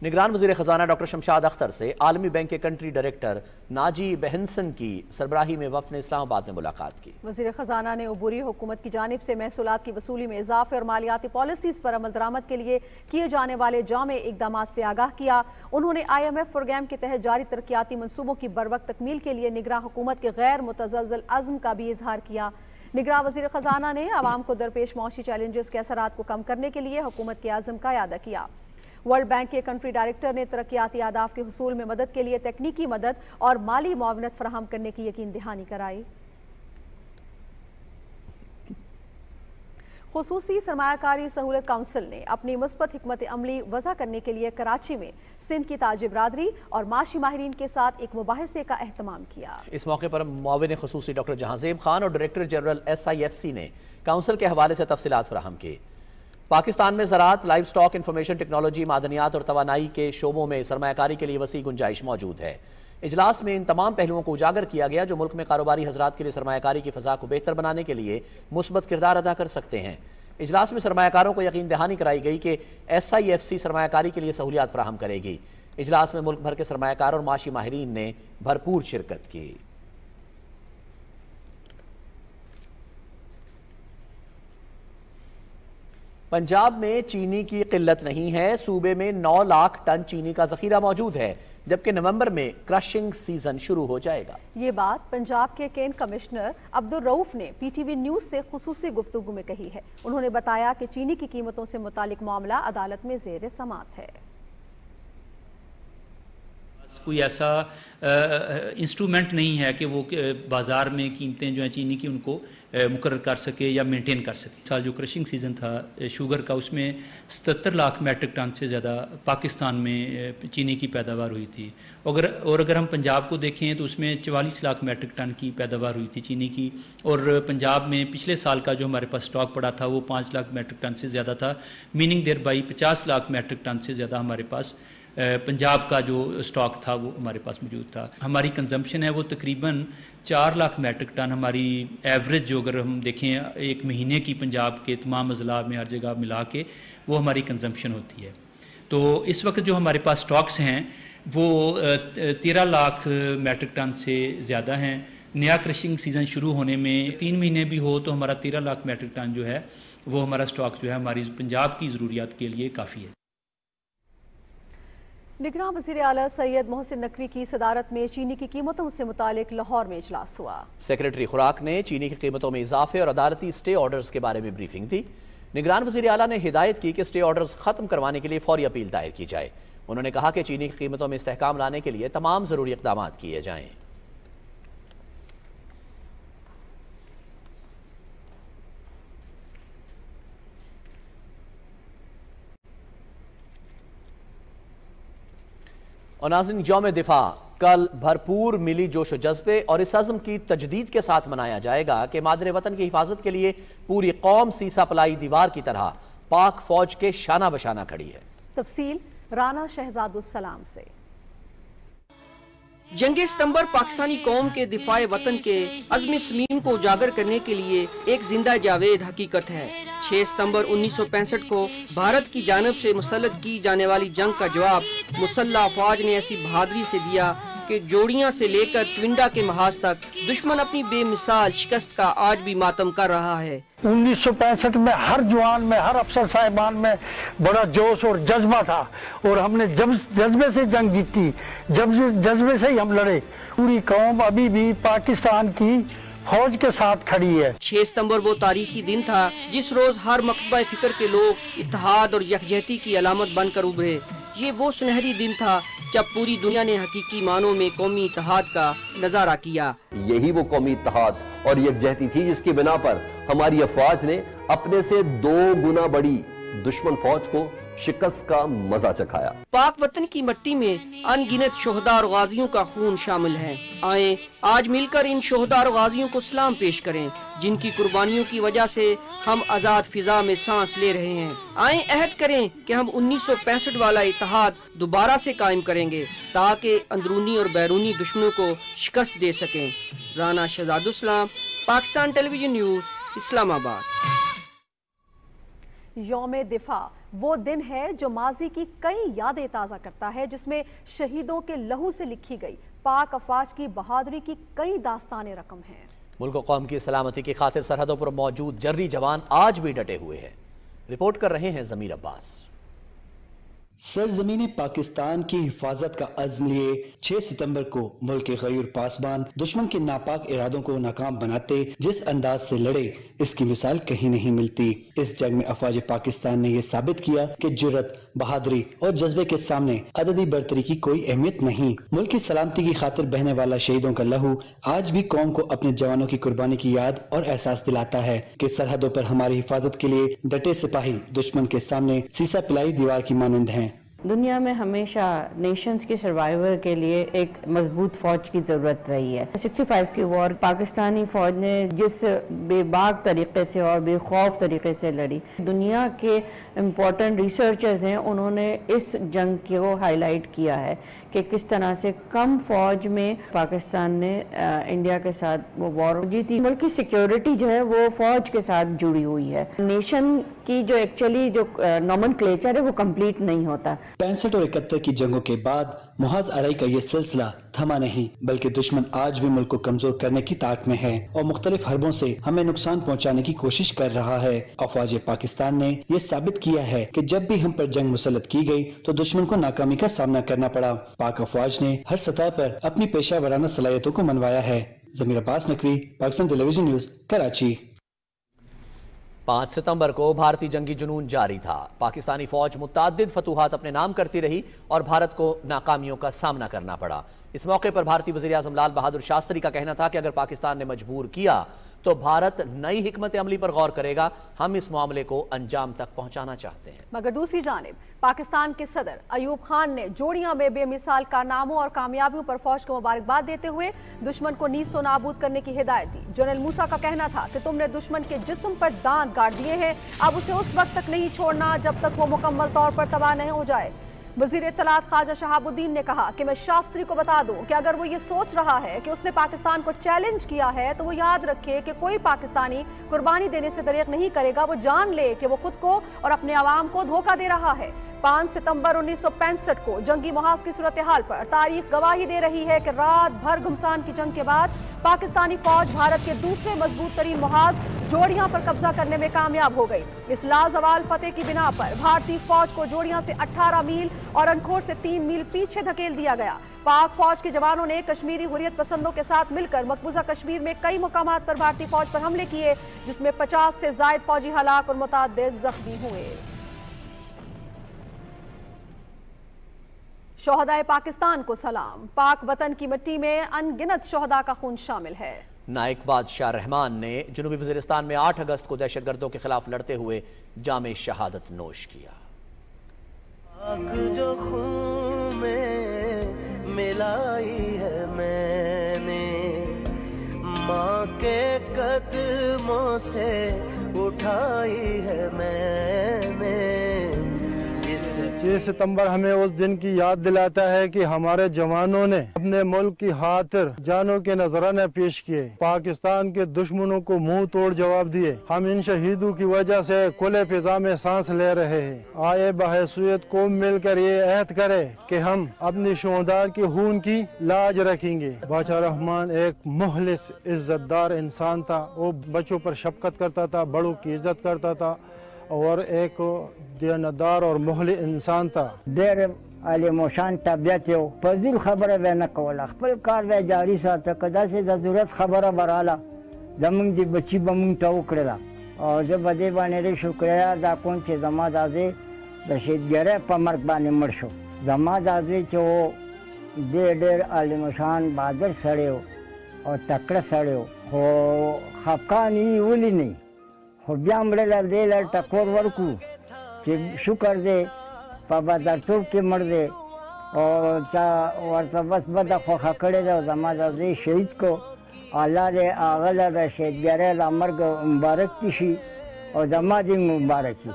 نگران وزیر خزانہ ڈاکٹر شمشاد اختر سے عالمی بینک کے کنٹری ڈائریکٹر ناجی بہنسن کی سربراہی میں وفد نے اسلام آباد میں ملاقات کی۔ وزیر خزانہ نے عبوری حکومت کی جانب سے محصولات کی وصولی میں اضافے اور مالیاتی پالیسیز پر عمل درآمد کے لیے کیے جانے والے جامع اقدامات سے آگاہ کیا۔ انہوں نے IMF پروگرام کے تحت جاری ترقیاتی منصوبوں کی بروقت تکمیل کے لیے نگراں حکومت کے غیر متزلزل عزم کا بھی اظہار کیا۔ نگراں وزیر خزانہ نے عوام کو درپیش معاشی چیلنجز کے اثرات کو کم کرنے کے لیے حکومت کے عزم کا اعادہ کیا۔ ورلڈ بینک کے کنٹری ڈائریکٹر نے ترقیاتی اہداف کے حصول میں مدد کے لیے تکنیکی مدد اور مالی معاونت فراہم کرنے کی یقین دہانی کرائی۔ خصوصی سرمایہ کاری سہولت کونسل نے اپنی مثبت حکمت عملی وضع کرنے کے لیے کراچی میں سندھ کی تاجر برادری اور معاشی ماہرین کے ساتھ ایک مباحثے کا اہتمام کیا۔ اس موقع پر معاون خصوصی ڈاکٹر جہانزیب خان اور ڈائریکٹر جنرل SIFC نے کونسل کے حوالے سے تفصیلات فراہم کی۔ پاکستان میں زراعت، لائیو سٹاک، انفارمیشن ٹیکنالوجی، معدنیات اور توانائی کے شعبوں میں سرمایہ کاری کے لیے وسیع گنجائش موجود ہے۔ اجلاس میں ان تمام پہلوؤں کو اجاگر کیا گیا جو ملک میں کاروباری حضرات کے لیے سرمایہ کاری کی فضا کو بہتر بنانے کے لیے مثبت کردار ادا کر سکتے ہیں۔ اجلاس میں سرمایہ کاروں کو یقین دہانی کرائی گئی کہ SIFC سرمایہ کاری کے لیے سہولیات فراہم کرے گی۔ اجلاس میں ملک بھر کے سرمایہ کار اور معاشی ماہرین نے بھرپور شرکت کی۔ پنجاب میں چینی کی قلت نہیں ہے۔ صوبے میں 9 لاکھ ٹن چینی کا ذخیرہ موجود ہے، جبکہ نومبر میں کرشنگ سیزن شروع ہو جائے گا۔ یہ بات پنجاب کے کین کمشنر عبدالرؤف نے PTV نیوز سے خصوصی گفتگو میں کہی ہے۔ انہوں نے بتایا کہ چینی کی قیمتوں سے متعلق معاملہ عدالت میں زیر سماعت ہے۔ کوئی ایسا انسٹرومنٹ نہیں ہے کہ وہ بازار میں قیمتیں جو ہیں چینی کی ان کو مقرر کر سکے یا مینٹین کر سکے۔ سال جو کرشنگ سیزن تھا شوگر کا، اس میں 77 لاکھ میٹرک ٹن سے زیادہ پاکستان میں چینی کی پیداوار ہوئی تھی، اور اگر ہم پنجاب کو دیکھیں تو اس میں 44 لاکھ میٹرک ٹن کی پیداوار ہوئی تھی چینی کی، اور پنجاب میں پچھلے سال کا جو ہمارے پاس سٹاک پڑا تھا وہ 5 لاکھ میٹرک ٹن سے زیادہ تھا، meaning thereby 50 lakh metric ton سے زیادہ ہمارے پاس पंजाब का जो स्टॉक था वो हमारे पास मौजूद था। हमारी कंजम्पशन है वो तकरीबन 4 लाख मेट्रिक टन, हमारी एवरेज जो अगर हम देखें एक महीने की पंजाब के तमाम अजला में हर जगह मिला के वो हमारी कंजम्पशन होती है। तो इस वक्त जो हमारे पास स्टॉक्स हैं वो 13 लाख मेट्रिक टन से ज़्यादा हैं। नया क्रशिंग सीज़न शुरू होने में 3 महीने भी हो तो हमारा 13 लाख मेट्रिक टन जो है वो हमारा स्टॉक जो है हमारी पंजाब की ज़रूरियात के लिए काफ़ी है। निगरान वज़ीर आला सैयद मोहसिन नकवी की सदारत में चीनी की कीमतों से मुतालिक लाहौर में इजलास हुआ। सेक्रेटरी खुराक ने चीनी की कीमतों में इजाफे और अदालती स्टे ऑर्डर्स के बारे में ब्रीफिंग दी। निगरान वज़ीर आला ने हिदायत की कि स्टे ऑर्डर्स खत्म करवाने के लिए फौरी अपील दायर की जाए। उन्होंने कहा कि चीनी की कीमतों में इस्तेहकाम लाने के लिए तमाम ज़रूरी इक़दाम किए जाएं। और नाज़रीन, यौम दिफा कल भरपूर मिली जोश व जज्बे और इस अज़्म की तजदीद के साथ मनाया जाएगा कि मादरे वतन की हिफाजत के लिए पूरी कौम सीसा पलाई दीवार की तरह पाक फौज के शाना बशाना खड़ी है। तफसील राना शहजादुस्सलाम से। जंगे सितंबर पाकिस्तानी कौम के दिफाए वतन के अज़्म समीम को उजागर करने के लिए एक जिंदा जावेद हकीकत है। 6 सितंबर 1965 को भारत की जानब से मुसल्लत की जाने वाली जंग का जवाब मुसल्लह अफवाज ने ऐसी बहादुरी से दिया कि जोड़ियां से लेकर चुविंडा के महाज तक दुश्मन अपनी बेमिसाल शिकस्त का आज भी मातम कर रहा है। 1965 में हर जवान में, हर अफसर साहिबान में बड़ा जोश और जज्बा था और हमने जज्बे से जंग जीती, जज्बे से ही हम लड़े। पूरी कौम अभी भी पाकिस्तान की फौज के साथ खड़ी है। 6 सितंबर वो तारीखी दिन था जिस रोज हर मकतबा फिक्र के लोग इत्तेहाद और यकजहती की अलामत बनकर उभरे। ये वो सुनहरी दिन था जब पूरी दुनिया ने हकीकी मानों में कौमी इत्तेहाद का नजारा किया। यही वो कौमी इत्तेहाद और यकजहती थी जिसकी बिना पर हमारी अफवाज ने अपने से 2 गुना बड़ी दुश्मन फौज को शिकस्त का मजा चखाया। पाक वतन की मिट्टी में अनगिनत शोहदा और गाजियों का खून शामिल है। आए आज मिलकर इन शोहदा और गाजियों को सलाम पेश करें जिनकी कुर्बानियों की वजह से हम आजाद फिजा में सांस ले रहे हैं। आए अहद करें कि हम 1965 वाला इत्तेहाद दोबारा से कायम करेंगे ताकि अंदरूनी और बैरूनी दुश्मनों को शिकस्त दे सकें। Rana Shahzadussalam, Pakistan television news, Islamabad. यौम दिफा वो दिन है जो माजी की कई यादें ताज़ा करता है, जिसमें शहीदों के लहू से लिखी गई पाक अफवाज की बहादुरी की कई दास्तानें रकम हैं। मुल्क कौम की सलामती की खातिर सरहदों पर मौजूद जर्री जवान आज भी डटे हुए हैं। रिपोर्ट कर रहे हैं ज़मीर अब्बास। सरजमीन पाकिस्तान की हिफाजत का अज़्म लिए 6 सितंबर को मुल्क के गयूर पासबान दुश्मन के नापाक इरादों को नाकाम बनाते जिस अंदाज से लड़े, इसकी मिसाल कहीं नहीं मिलती। इस जंग में अफवाज पाकिस्तान ने यह साबित किया कि जुर्रत, बहादुरी और जज्बे के सामने अददी बरतरी की कोई अहमियत नहीं। मुल्क की सलामती की खातिर बहने वाला शहीदों का लहू आज भी कौम को अपने जवानों की कुर्बानी की याद और एहसास दिलाता है कि सरहदों पर हमारी हिफाजत के लिए डटे सिपाही दुश्मन के सामने सीसा पिलाई दीवार की मानंद हैं। दुनिया में हमेशा नेशंस के सर्वाइवर के लिए एक मजबूत फौज की ज़रूरत रही है। 65 की वॉर पाकिस्तानी फौज ने जिस बेबाक तरीके से और बेखौफ तरीके से लड़ी, दुनिया के इम्पोर्टेंट रिसर्चर्स हैं, उन्होंने इस जंग को हाईलाइट किया है कि किस तरह से कम फौज में पाकिस्तान ने इंडिया के साथ वो वॉर जीती। मुल्क की सिक्योरिटी जो है वो फौज के साथ जुड़ी हुई है। नेशन की जो एक्चुअली जो नॉमेनक्लेचर है वो कंप्लीट नहीं होता। 65 और 71 की जंगों के बाद मुहाज आराई का ये सिलसिला थमा नहीं, बल्कि दुश्मन आज भी मुल्क को कमजोर करने की ताक में है और मुख्तलिफ हरबों से हमें नुकसान पहुंचाने की कोशिश कर रहा है। अफवाज पाकिस्तान ने ये साबित किया है कि जब भी हम पर जंग मुसल्लत की गई तो दुश्मन को नाकामी का सामना करना पड़ा। पाक अफवाज ने हर सतह पर अपनी पेशा वराना सलाहियतों को मनवाया है। ज़मीर अब्बास नकवी, पाकिस्तान टेलीविजन न्यूज, कराची। 5 सितंबर को भारतीय जंगी जुनून जारी था। पाकिस्तानी फौज मुतअद्दिद फतूहात अपने नाम करती रही और भारत को नाकामियों का सामना करना पड़ा। इस मौके पर भारतीय वज़ीर आज़म लाल बहादुर शास्त्री का कहना था कि अगर पाकिस्तान ने मजबूर किया तो भारत नई हिकमत अमली पर गौर करेगा। हम इस मामले को अंजाम तक पहुंचाना चाहते हैं। मगर दूसरी जानिब पाकिस्तान के सदर अयूब खान ने जोड़ियां में बेमिसाल कारनामों और कामयाबियों पर फौज को मुबारकबाद देते हुए दुश्मन को नीस्त नाबूद करने की हिदायत दी। जनरल मूसा का कहना था कि तुमने दुश्मन के जिस्म पर दांत गाड़ दिए हैं, अब उसे उस वक्त तक नहीं छोड़ना जब तक वो मुकम्मल तौर पर तबाह नहीं हो जाए। वजीर इत्तलात ख्वाजा शहाबुद्दीन ने कहा कि मैं शास्त्री को बता दूं कि अगर वो ये सोच रहा है कि उसने पाकिस्तान को चैलेंज किया है तो वो याद रखे कि कोई पाकिस्तानी कुर्बानी देने से दरेक नहीं करेगा। वो जान ले कि वो खुद को और अपने आवाम को धोखा दे रहा है। 5 सितंबर 1965 को जंगी मुहाज की सूरत हाल पर तारीख गवाही दे रही है कि रात भर घुमसान की जंग के बाद पाकिस्तानी फौज भारत के दूसरे मजबूत तरीन मुहाज जोड़ियां पर कब्जा करने में कामयाब हो गई। इस लाजवाल फतेह की बिना पर भारतीय फौज को जोड़ियां से 18 मील और अनखोट से 3 मील पीछे धकेल दिया गया। पाक फौज के जवानों ने कश्मीरी हुर्रियत पसंदों के साथ मिलकर मकबूजा कश्मीर में कई मुकामात पर भारतीय फौज पर हमले किए, जिसमें 50 से जायद फौजी हलाक और मुतअद्दिद जख्मी हुए। शोहदाए पाकिस्तान को सलाम। पाक वतन की मिट्टी में अनगिनत शोहदा का खून शामिल है। नाइक बादशाह रहमान ने जनूबी वजीरिस्तान में 8 अगस्त को दहशतगर्दों के खिलाफ लड़ते हुए जामे शहादत नोश किया। जो खून में मिलाई है मैंने, माँ के कदमों से उठाई है मैंने। 6 सितंबर हमें उस दिन की याद दिलाता है कि हमारे जवानों ने अपने मुल्क की खातिर जानों के नजराने पेश किए, पाकिस्तान के दुश्मनों को मुंह तोड़ जवाब दिए। हम इन शहीदों की वजह से खुले फिजा में सांस ले रहे हैं। आए बहैसियत कौम मिलकर ये अहद करे कि हम अपनी शोहदा की खून की लाज रखेंगे। बादशाह रहमान एक मुखलिस इज्जतदार इंसान था। वो बच्चों पर शफकत करता था, बड़ों की इज्जत करता था और एक दीनदार और मुखली इंसान था। देर आलिमोशान तबियत हो फजील खबर वे न कोला खपल कार वे जारी साथ कदा से जरूरत खबर बराला जमंग दी बच्ची बमंग तो उकड़ला और जब बदे बाने रे शुक्रिया दा कौन के जमात आजे दशेद गरे पमर बाने मरशो जमात आजे चो देर आलिमोशान बहादुर सड़े हो और तकड़ सड़े हो खपका नहीं उली नहीं हो ब्यामड़ेला दे ला टकोर वर्कू शुक्र दे पापा दरतोब के मर दे और चा वर्ता बस बदा खोखा करे दो जमादा दे शहीद को अल्लाह दे आगला दे शहीद गरे ला मर्ग मुबारक किसी और जमादी मुबारक की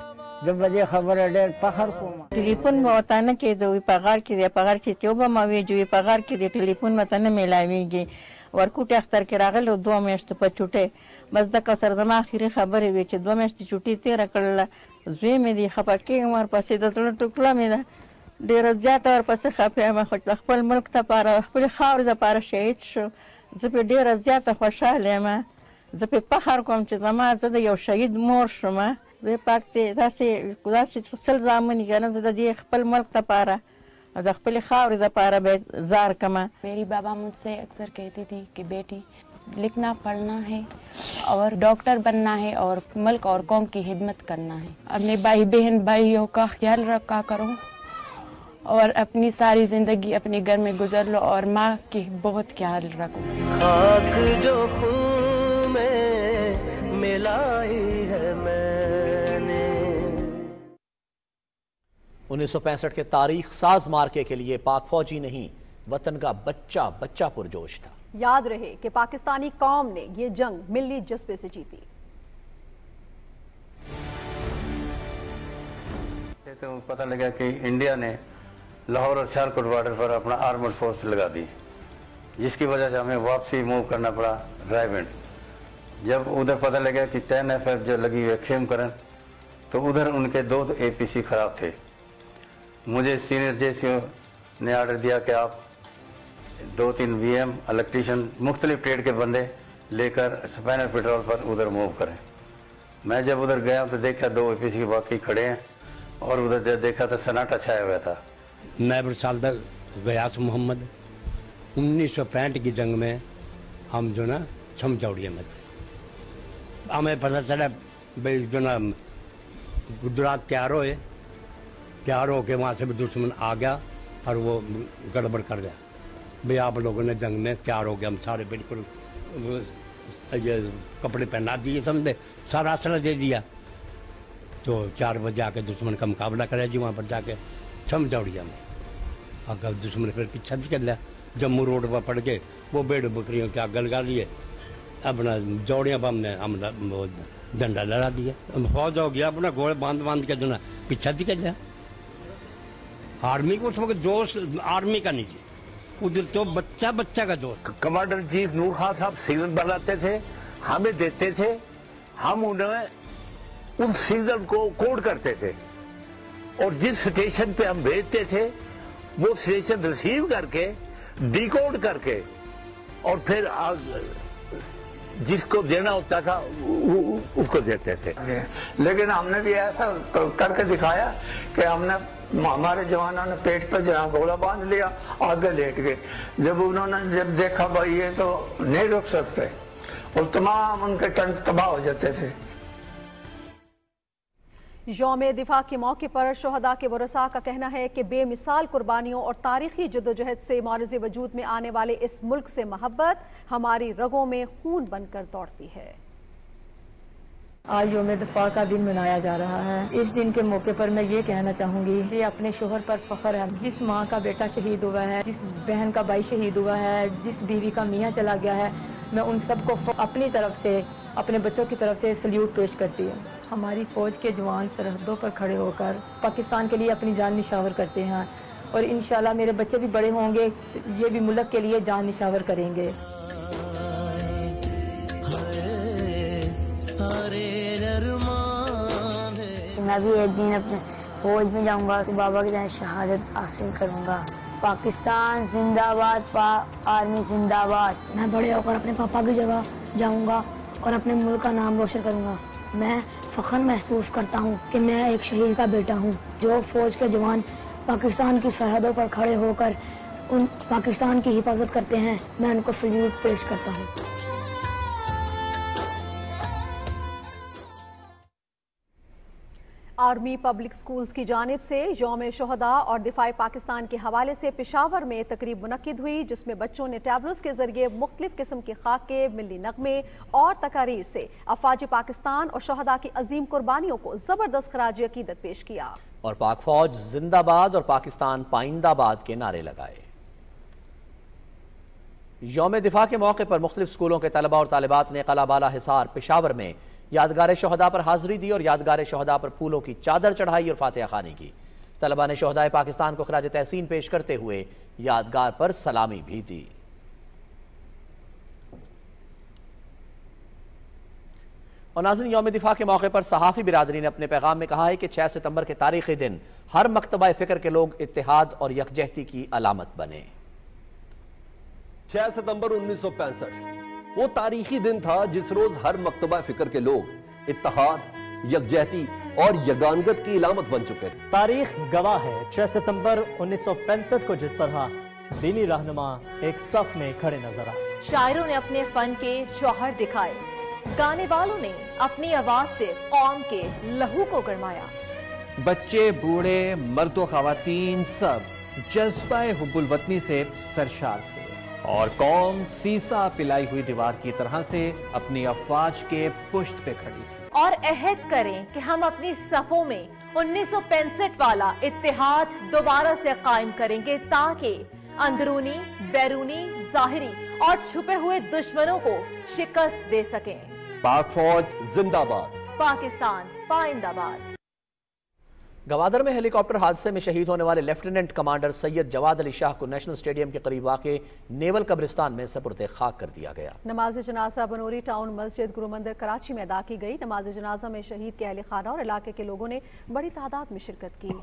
जब बदे खबर डेर पखर को टेलीफोन बताना के दो पगार के दे पगार से त्योबा मावे जो पगार के दे टेलीफोन बताना मिलावेंगे ورکوټ اختر کې راغله 2 میاشتې په چوټه بس د کوثر زما اخیری خبرې وی چې 2 میاشتې چوټي تیر کړل زوی مې دی خپکه ور پسې د تل ټوکړه مې ده ډیر زیات ور پسې خپه ما خو خپل ملک ته پاره خپل خاور ته پاره شهید شو زه په ډیر زیات خوشاله یم زه په فخر کوم چې زما زه د یو شهید مور شوم زه پاک ته داسې څل ځامن کنه زه د خپل ملک ته پاره میری بابا مجھ سے اکثر کہتی تھی کہ بیٹی لکھنا پڑھنا ہے اور ڈاکٹر بننا ہے اور ملک اور قوم کی خدمت کرنا ہے۔ اپنے بھائی بہن بھائیوں کا خیال رکھا کرو اور اپنی ساری زندگی اپنے گھر میں گزر لو اور ماں کی بہت خیال رکھو۔ خاک جو خون میں ملائی ہے میں نے۔ 1965 کے تاریخ ساز مارکے کے لیے پاک فوجی نہیں وطن کا بچہ بچہ پرجوش تھا۔ یاد رہے کہ پاکستانی قوم نے یہ جنگ ملی جذبے سے جیتی۔ تو پتہ لگا کہ انڈیا نے لاہور اور سیالکوٹ بارڈر پر اپنا آرمڈ فورس لگا دی، جس کی وجہ سے ہمیں واپسی موو کرنا پڑا رائیونڈ۔ جب ادھر پتہ لگا کہ 10 FF جو لگی ہوئی کھیم کرن تو ادھر ان کے 2 APC خراب تھے۔ مجھے سینئر JCO نے آرڈر دیا کہ آپ 2-3 VM الیکٹریشین مختلف ٹریڈ کے بندے لے کر سپینر پیٹرول پر ادھر موو کریں۔ میں جب ادھر گیا تو دیکھا 2 APC باقی کھڑے ہیں اور ادھر جب دیکھا تو سناٹا چھایا ہوا تھا۔ میں برسالدہ غیاس محمد 1965 کی جنگ میں ہم جو نا چھم چوڑیا میں تھے۔ ہمیں پتہ چلا بھائی جو نا گجرات تیار ہو کے وہاں سے بھی دشمن آ گیا اور وہ گڑبڑ کر گیا۔ بھئی آپ لوگوں نے جنگ میں تیار ہو گیا، ہم سارے بالکل یہ کپڑے پہنا دیے، سمجھے سارا اسلحہ دے دیا۔ تو 4 بجے آ کے دشمن کا مقابلہ کرے جی وہاں پر جا کے چھم چوڑیا میں۔ اگر دشمن پھر پیچھا نکل لیا، جموں روڈ پر پڑ کے وہ بھیڑ بکریوں کے آگ لگا لیے، اپنا جوڑیاں پر ہم نے ڈنڈا لڑا دیا، فوج ہو گیا، اپنا گھوڑے باندھ کے جو نا پیچھا نکل لیا۔ आर्मी को उस वक्त जोश आर्मी का नहीं जी, उधर तो बच्चा का जोश। कमांडर इन चीफ नूर खान साहब सिग्नल बनाते थे, हमें देते थे, हम उन्हें उस सिग्नल को कोड करते थे और जिस स्टेशन पे हम भेजते थे वो स्टेशन रिसीव करके डिकोड करके और फिर जिसको देना होता था उसको देते थे। लेकिन हमने भी ऐसा करके दिखाया कि हमने हमारे जवानों ने पेट पर जहाँ गोला बांध लिया, आगे लेट गए। जब देखा भाई ये तो नहीं रुक सकते और तमाम उनके टंक तबाह हो जाते थे। यौम दिफा के मौके पर शोहदा के वरसा का कहना है कि बेमिसाल कुर्बानियों और तारीखी जद्दोजहद से मारज़ वजूद में आने वाले इस मुल्क से मोहब्बत हमारी रगों में खून बनकर दौड़ती है। आज यौम दिफा का दिन मनाया जा रहा है। इस दिन के मौके पर मैं ये कहना चाहूँगी कि अपने शोहर पर फख्र है। जिस माँ का बेटा शहीद हुआ है, जिस बहन का भाई शहीद हुआ है, जिस बीवी का मियाँ चला गया है, मैं उन सबको अपनी तरफ से, अपने बच्चों की तरफ से सल्यूट पेश करती हूँ। हमारी फ़ौज के जवान सरहदों पर खड़े होकर पाकिस्तान के लिए अपनी जान निशावर करते हैं और इंशाल्लाह मेरे बच्चे भी बड़े होंगे, ये भी मुल्क के लिए जान निशावर करेंगे। मैं भी एक दिन अपने फौज में जाऊंगा तो बाबा की शहादत हासिल करूंगा। पाकिस्तान जिंदाबाद, आर्मी जिंदाबाद। मैं बड़े होकर अपने पापा की जगह जाऊंगा और अपने मुल्क का नाम रोशन करूंगा। मैं फख्र महसूस करता हूं कि मैं एक शहीद का बेटा हूं। जो फौज के जवान पाकिस्तान की सरहदों पर खड़े होकर उन पाकिस्तान की हिफाजत करते हैं, मैं उनको सल्यूट पेश करता हूं। आर्मी पब्लिक स्कूल्स की जानिब से यौम शोहदा और दिफाई पाकिस्तान के हवाले से पेशावर में तकरीब मुनक्किद हुई, जिसमें बच्चों ने टैबलोस के जरिए मुख्तलिफ किस्म के खाके, मिली नगमे और तकारीर से अफवाज पाकिस्तान और शोहदा की अजीम कुर्बानियों को जबरदस्त खराज अकीदत पेश किया और पाक फौज जिंदाबाद और पाकिस्तान पाइंदाबाद के नारे लगाए। यौम दिफा के मौके पर मुख्तलिफ स्कूलों के तलबा और तालिबात ने कला बाला हिसार पेशावर में यादगार शोहदा पर हाजिरी दी और यादगार शोहदा पर फूलों की चादर चढ़ाई और फातिहा खानी की। तलबा ने शोहदाए पाकिस्तान को खराज तहसीन पेश करते हुए यादगार पर सलामी भी दी। और नाज़रीन, यौम दिफा के मौके पर सहाफ़ी बिरादरी ने अपने पैगाम में कहा है कि 6 सितंबर के तारीखी दिन हर मकतबा फ़िक्र के लोग इत्तेहाद और यकजहती की अलामत बने। 6 सितंबर 1965 वो तारीखी दिन था जिस रोज हर मकतबा फिक्र के लोग इत्तेहाद, यकजहती और यगानगत की इलामत बन चुके थे। तारीख गवाह है 6 सितंबर 1965 को जिस तरह दीनी रहनुमा एक सफ में खड़े नजर आए। शायरों ने अपने फन के जौहर दिखाए, गाने वालों ने अपनी आवाज से कौम के लहू को गरमाया। बच्चे, बूढ़े, मर्द व खवातीन सब जज्बा हुब्बुल वतनी से सरशार थे और कौम सीसा पिलाई हुई दीवार की तरह से अपनी अफवाज के पुश्त पे खड़ी थी। और अहद करें कि हम अपनी सफों में 1965 वाला इत्तेहाद दोबारा से कायम करेंगे ताकि अंदरूनी, बैरूनी, जाहिरी और छुपे हुए दुश्मनों को शिकस्त दे सकें। पाक फौज जिंदाबाद, पाकिस्तान पाइंदाबाद। गवादर में हेलीकॉप्टर हादसे में शहीद होने वाले लेफ्टिनेंट कमांडर सैयद जवाद अली शाह को नेशनल स्टेडियम के करीब वाक़े नेवल कब्रिस्तान में सुपुर्द खाक कर दिया गया। नमाज जनाजा बनोरी टाउन मस्जिद गुरु मंदिर कराची में अदा की गई। नमाज जनाजा में शहीद के अहले खाना और इलाके के लोगों ने बड़ी तादाद में शिरकत की।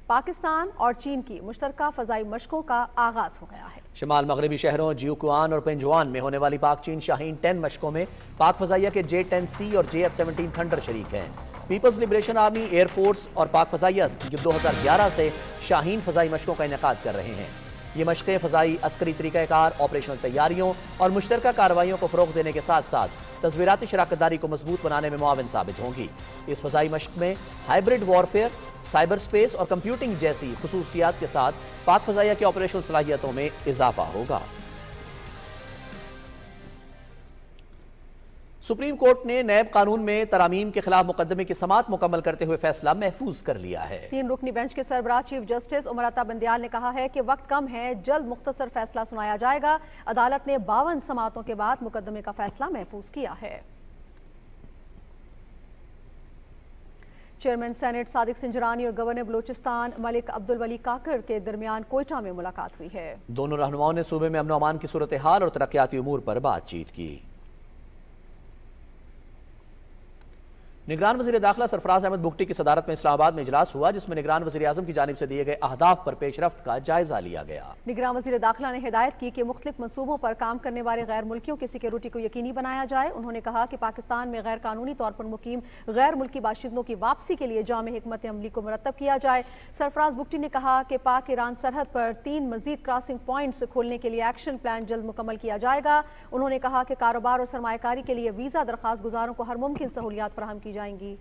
पाकिस्तान और चीन की मुश्तरका फजाई मशकों का आगाज हो गया है। शमाल मगरबी शहरों जियोकुआन और पेंजुआन में होने वाली पाक चीन शाहीन 10 मशकों में पाक फजाइया के J-10C और JF-17 थंडर शरीक हैं। पीपल्स लिबरेशन आर्मी, एयरफोर्स और पाक फजाइया 2011 से शाहीन फजाई मशकों का इनेकाद कर रहे हैं। ये मशक़ें फ़ज़ाई अस्करी तरीक़ाकार, ऑपरेशनल तैयारियों और मुश्तरका कार्रवाइयों को फ़रोग़ देने के साथ साथ तस्वीराती शराकतदारी को मजबूत बनाने में मुआविन साबित होंगी। इस फ़ज़ाई मशक़ में हाइब्रिड वॉरफेयर, साइबर स्पेस और कंप्यूटिंग जैसी खुसूसियात के साथ पाक फ़ज़ाइया की ऑपरेशनल सलाहियतों में इजाफा होगा। सुप्रीम कोर्ट ने नैब कानून में तरामीम के खिलाफ मुकदमे की समाअत मुकम्मल करते हुए फैसला महफूज कर लिया है। 3 रुकनी बेंच के सरबराह चीफ जस्टिस उमर अता बंदियाल ने कहा है कि वक्त कम है, जल्द मुख्तसर फैसला सुनाया जाएगा। अदालत ने 52 समाअतों के बाद मुकदमे का फैसला महफूज किया है। चेयरमैन सेनेट सादिक सिंजरानी और गवर्नर बलूचिस्तान मलिक अब्दुल वली काकड़ के दरमियान कोयटा में मुलाकात हुई है। दोनों रहनुमाओं ने सूबे में अमन और अमान की सूरत हाल और तरक्याती उमूर पर बातचीत की। निगरान वज़ीर दाखिला सरफराज अहमद बुगटी की सदारत में इस्लामाबाद में इजलास हुआ, जिसमें निगरान वज़ीर आज़म की जानिब से दिए गए अहदाफ पर पेशरफ्त का जायजा लिया गया। निगरान वज़ीर दाखिला ने हिदायत की कि मुख्तलिफ मनसूबों पर काम करने वाले गैर मुल्कियों की सिक्योरिटी को यकीनी बनाया जाए। उन्होंने कहा कि पाकिस्तान में गैर कानूनी तौर पर मुकीम गैर मुल्की बाशिंदों की वापसी के लिए जामे हिकमत अमली को मुरतब किया जाए। सरफराज बुगटी ने कहा कि पाक ईरान सरहद पर 3 मजीद क्रॉसिंग पॉइंट्स खोलने के लिए एक्शन प्लान जल्द मुकम्मल किया जाएगा। उन्होंने कहा कि कारोबार और सरमायाकारी के लिए वीज़ा दरख्वास्त गुजारों को हर मुमकिन सहूलियात फराहम की जाएंगी।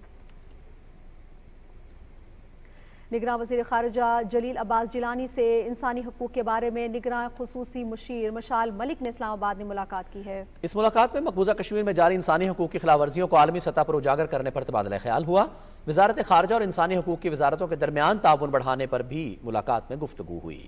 निगरान वज़ीर ख़ारिजा जलील अब्बास जिलानी से इंसानी हकूक़ के बारे में निगरान खुसूसी मुशीर मशाल मलिक ने इस्लामाबाद में मुलाकात की है। इस मुलाकात में मकबूजा कश्मीर में जारी इंसानी हकूक़ की खिलाफ वर्जियों को आलमी सतह पर उजागर करने पर तबादला ख्याल हुआ। वज़ारत ख़ारिजा और इंसानी हकूक़ की वज़ारतों के दरमियान ताउन बढ़ाने पर भी मुलाकात में गुफ्तगू हुई।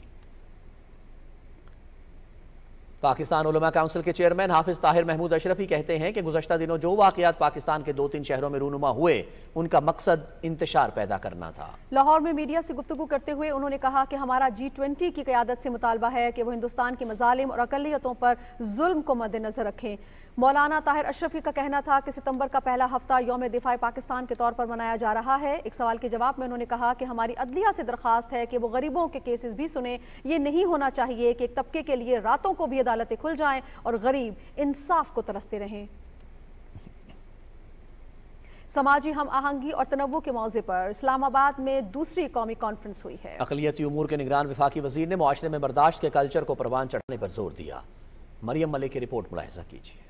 पाकिस्तान उलमा काउंसिल के चेयरमैन हाफिज ताहिर महमूद अशरफी कहते हैं कि गुज़श्ता दिनों जो वाक़यात पाकिस्तान के 2-3 शहरों में रूनुमा हुए, उनका मकसद इंतशार पैदा करना था। लाहौर में मीडिया से गुफ्तगू करते हुए उन्होंने कहा कि हमारा G20 की क़यादत से मुतालबा है कि वो हिंदुस्तान के मज़ालिम और अक़लियतों पर जुल्म को मद्देनज़र रखें। मौलाना ताहिर अशरफी का कहना था कि सितंबर का पहला हफ्ता यौम दिफा पाकिस्तान के तौर पर मनाया जा रहा है। एक सवाल के जवाब में उन्होंने कहा कि हमारी अदलिया से दरख्वास्त है कि वो गरीबों के केसेस भी सुने। ये नहीं होना चाहिए कि एक तबके के लिए रातों को भी अदालतें खुल जाएं और गरीब इंसाफ को तरसते रहें। समाजी हम आहंगी और तनव्वु के मौजे पर इस्लामाबाद में दूसरी कौमी कॉन्फ्रेंस हुई है। अक़लियती उमूर के निगरान वफाकी वज़ीर ने मुआशरे में बर्दाश्त के कल्चर को परवान चढ़ाने पर जोर दिया। मरियम मलिक की रिपोर्ट मुलाहिज़ा कीजिए।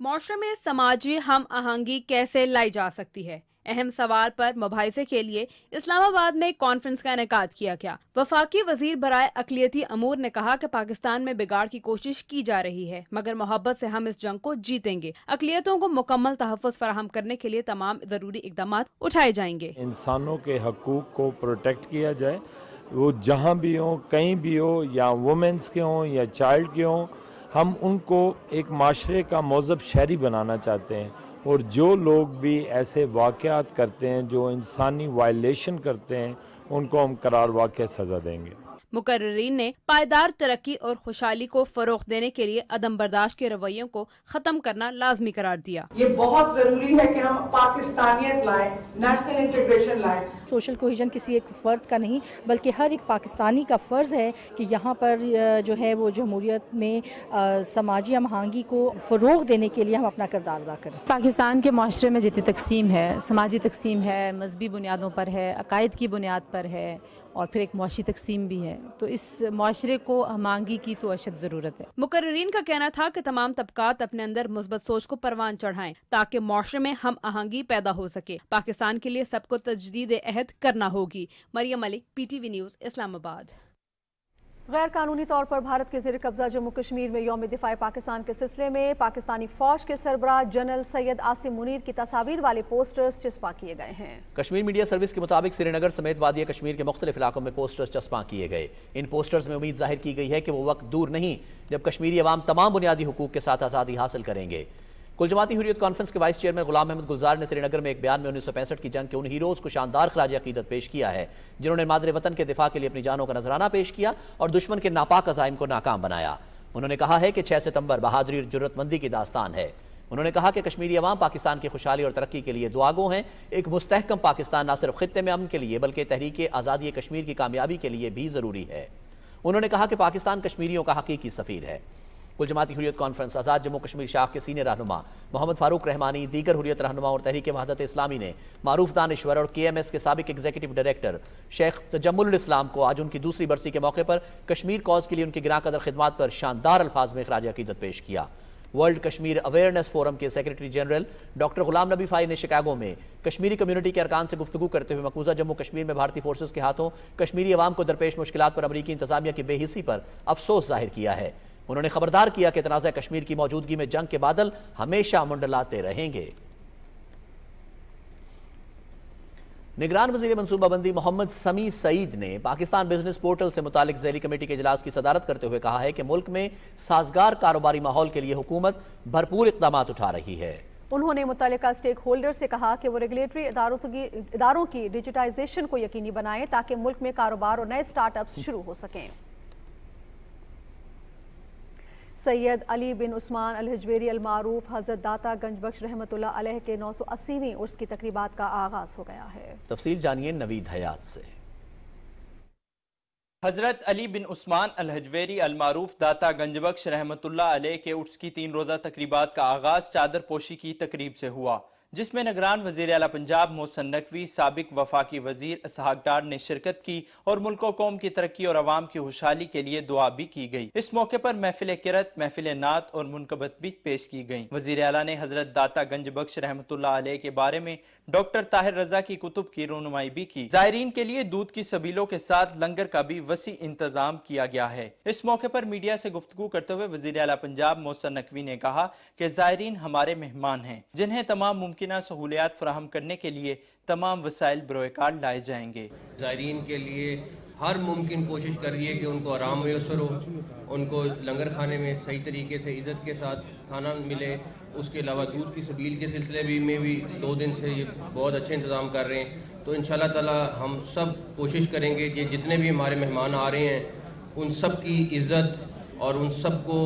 मुआशरे में समाजी हम आहंगी कैसे लाई जा सकती है, अहम सवाल पर मुबाहिसे के लिए इस्लामाबाद में कॉन्फ्रेंस का इनेकाद किया गया। वफाकी वजीर बराए अक़लियती अमूर ने कहा कि पाकिस्तान में बिगाड़ की कोशिश की जा रही है, मगर मोहब्बत से हम इस जंग को जीतेंगे। अक़लियतों को मुकम्मल तहफ़्फ़ुज़ फराहम करने के लिए तमाम ज़रूरी इक़दाम उठाए जाएंगे। इंसानों के हकूक़ को प्रोटेक्ट किया जाए, वो जहाँ भी हो, कहीं भी हो, या वुमेंस के हों या चाइल्ड के हों, हम उनको एक माशरे का मौजब शहरी बनाना चाहते हैं। और जो लोग भी ऐसे वाक़यात करते हैं, जो इंसानी वायलेशन करते हैं, उनको हम करार वाक़या सज़ा देंगे। मुकर्रिरीन ने पायदार तरक्की और खुशहाली को फ़रोग़ देने के लिए अदम बर्दाश्त के रवैयों को ख़त्म करना लाजमी करार दिया। ये बहुत ज़रूरी है कि हम पाकिस्तानियत लाएं, नेशनल इंटीग्रेशन लाएं। सोशल कोहिजन किसी एक फ़र्द का नहीं, बल्कि हर एक पाकिस्तानी का फ़र्ज़ है कि यहाँ पर जो है वो जमहूरियत में समाजी हमआहंगी को फ़रोग़ देने के लिए हम अपना किरदार अदा करें। पाकिस्तान के माशरे में जितनी तकसीम है, समाजी तकसीम है, मजहबी बुनियादों पर है, अकायद की बुनियाद पर है, और फिर एक मुआशी तकसीम भी है, तो इस मुआशरे को हमआहंगी की तो अशद ज़रूरत है। मुकर्रिरीन का कहना था कि तमाम तबकात अपने अंदर मुस्बत सोच को परवान चढ़ाएं ताकि मुआशरे में हम आहंगी पैदा हो सके। पाकिस्तान के लिए सबको तजदीद अहद करना होगी। Mariam Malik, PTV news, Islamabad. गैर कानूनी तौर पर भारत के ज़ेर कब्जा जम्मू कश्मीर में यौम दिफा पाकिस्तान के सिलसिले में पाकिस्तानी फौज के सरबराह जनरल सैयद आसिम मुनीर की तस्वीर वाले पोस्टर्स चस्पा किए गए हैं। कश्मीर मीडिया सर्विस के मुताबिक श्रीनगर समेत वादी कश्मीर के मुख्तलिफ इलाकों में पोस्टर्स चस्पा किए गए। इन पोस्टर्स में उम्मीद जाहिर की गई है कि वो वक्त दूर नहीं जब कश्मीरी अवाम तमाम बुनियादी हुकूक के साथ आज़ादी हासिल करेंगे। कुल जमाती हुर्रियत कॉन्फ्रेंस के वाइस चेयरमैन गुलाम अहमद गुलजार ने श्रीनगर में एक बयान में 1965 की जंग के उन हीरोज़ को शानदार खराज अकीदत पेश किया है जिन्होंने मादरे वतन के दिफा के लिए अपनी जानों का नजराना पेश किया और दुश्मन के नापाक अज़ाइम को नाकाम बनाया। उन्होंने कहा है कि 6 सितंबर बहादुरी और जुर्रतमंदी की दास्तान है। उन्होंने कहा कि कश्मीरी अवाम पाकिस्तान की खुशहाली और तरक्की के लिए दुआगो हैं। एक मुस्तहकम पाकिस्तान न सिर्फ खित्ते में अमन के लिए बल्कि तहरीक आज़ादी कश्मीर की कामयाबी के लिए भी ज़रूरी है। उन्होंने कहा कि पाकिस्तान कश्मीरियों का हकीकी सफ़ीर है। कुल जमाती हुर्रियत कॉन्फ्रेंस आज़ाद जम्मू कश्मीर शाख के सीनियर रहनुमा मोहम्मद फारूक रहमानी, दीगर हुर्रियत रहनुमा और तहरीक वहदत इस्लामी ने मारूफ दानिश्वर और KMS के साबिक एग्जीक्यूटिव डायरेक्टर शेख तजम्मुल इस्लाम को आज उनकी दूसरी बरसी के मौके पर कश्मीर कॉज के लिए उनकी गिरां कदर खिदमात पर शानदार अल्फाज में खराज अकीदत पेश किया। वर्ल्ड कश्मीर अवेयरनेस फोरम के secretary general doctor Ghulam Nabi phi ने शिकागो में कश्मीरी कम्युनिटी के अरकान से गुफ्तगू करते हुए मकबूजा जम्मू कश्मीर में भारतीय फोर्सेस के हाथों कश्मीरी अवाम को दरपेश मुश्किलात पर अमरीकी इंतजामिया की बेहिसी पर अफसोस जाहिर किया है। उन्होंने खबरदार किया कि तनाज़ा कश्मीर की मौजूदगी में जंग के बादल हमेशा मुंडलाते रहेंगे। निगरान वज़ीर मनसूबाबंदी मोहम्मद समी सईद ने पाकिस्तान बिजनेस पोर्टल से मुतालिक ज़ैली कमेटी के इजलास की सदारत करते हुए कहा है कि मुल्क में साजगार कारोबारी माहौल के लिए हुकूमत भरपूर इक़दामात उठा रही है। उन्होंने मुतल्लिका स्टेक होल्डर से कहा कि वो रेगुलेटरी इदारों की डिजिटाइजेशन को यकीनी बनाएं ताकि मुल्क में कारोबार और नए स्टार्टअप्स शुरू हो सकें। सैयद अली बिन उस्मान अल हजवेरी अल मारूफ हज़रत दाता गंजबख्श रहमतुल्लाह अलैह के 980वीं उर्स की तकरीबात का आगाज हो गया है। तफसील जानिए नवीद हयात से। हज़रत अली बिन उस्मान अल हजवेरी अल मारूफ दाता गंजबख्श रहमतुल्लाह अलैह के उर्स की 3 रोज़ा तकरीबात का आगाज चादर पोशी की तकरीब से हुआ, जिसमें निगरान वज़ीर आला पंजाब मोहसिन नकवी, साबिक वफाकी वज़ीर इसहाक डार ने शिरकत की और मुल्क व कौम की तरक्की और अवाम की खुशहाली के लिए दुआ भी की गई। इस मौके पर महफिल किरत, महफिल नात और मुनकबत भी पेश की गई। वज़ीर आला ने हज़रत दाता गंजबख्श रहमतुल्लाह अलैह के बारे में डॉक्टर ताहिर रजा की कुतुब की रोनुमाई भी की। ज़ायरीन के लिए दूध की सबीलों के साथ लंगर का भी वसी इंतजाम किया गया है। इस मौके पर मीडिया से गुफ्तगू करते हुए वज़ीर आला पंजाब मोहसिन नकवी ने कहा कि ज़ायरीन हमारे मेहमान हैं, जिन्हें तमाम मुमकिना सहूलियात फराहम करने के लिए तमाम वसाइल बरोकार लाए जाएंगे। ज़ायरीन के लिए हर मुमकिन कोशिश करिए कि उनको आराम मैसर हो, उनको लंगर खाने में सही तरीके से इज़्ज़त के साथ खाना मिले। उसके अलावा दूध की सबील के सिलसिले में भी 2 दिन से ये बहुत अच्छे इंतज़ाम कर रहे हैं। तो इंशाल्लाह ताला हम सब कोशिश करेंगे कि जितने भी हमारे मेहमान आ रहे हैं उन सब की इज़्ज़त और उन सबको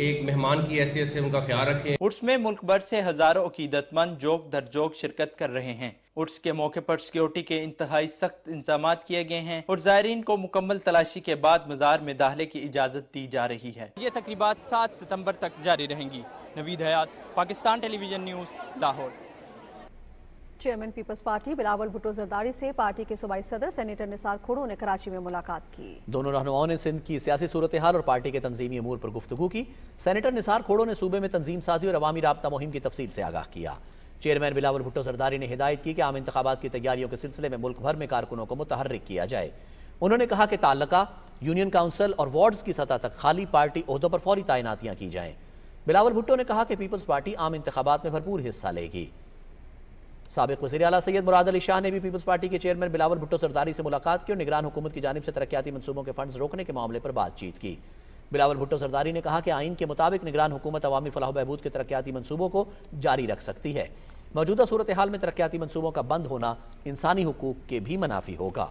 एक मेहमान की हैसियत से उनका ख्याल रखें। उर्स में मुल्क भर से हजारों अकीदतमंद जोक दर जोक शिरकत कर रहे हैं। उर्स के मौके पर सिक्योरिटी के इंतहाई सख्त इंतजाम किए गए हैं और ज़ायरीन को मुकम्मल तलाशी के बाद मज़ार में दाखिले की इजाज़त दी जा रही है। ये तकरीबात 7 सितंबर तक जारी रहेंगी। Naveed Hayat, Pakistan television news, Lahore. Chairman Peoples Party Bilawal Bhutto Zardari से पार्टी के सूबाई सदर सेनेटर निसार खोड़ो ने कराची में मुलाकात की। दोनों रहनुमाओं ने सिंध की सियासी सूरत हाल और पार्टी के तंजीमी अमूर पर गुफ्तगू की। सेनेटर निसार खोड़ो ने सूबे में तंजीम साजी और अवामी राब्ता मुहिम की तफसील से आगाह किया। चेयरमैन बिलावल भुट्टो जरदारी ने हिदायत की कि आम इंतखाबात की तैयारियों के सिलसिले में मुल्क भर में कारकुनों को मुतहर्रिक किया जाए। उन्होंने कहा कि ताल्लुका यूनियन काउंसिल और वार्ड्स की सतह तक खाली पार्टी ओहदों पर फौरी तैनातियां की जाएं। बिलावल भुट्टो ने कहा कि पीपल्स पार्टी आम इंतखाबात में भरपूर हिस्सा लेगी। साबिक वज़ीर आला सैयद मुराद अली शाह ने भी पीपल्स पार्टी के चेयरमैन बिलावल भुट्टो जरदारी से मुलाकात की और निगरान हुकूमत की जानिब से तरक्याती मंसूबों के फंड्स रोकने के मामले पर बातचीत की। बिलावल भुट्टो जरदारी ने कहा कि आइन के मुताबिक निगरान हुकूमत अवामी फलाह बहबूद के तरक्याती मंसूबों को जारी रख सकती है। मौजूदा सूरत हाल में तरक्याती मंसूबों का बंद होना इंसानी हुकूक के भी मुनाफी होगा।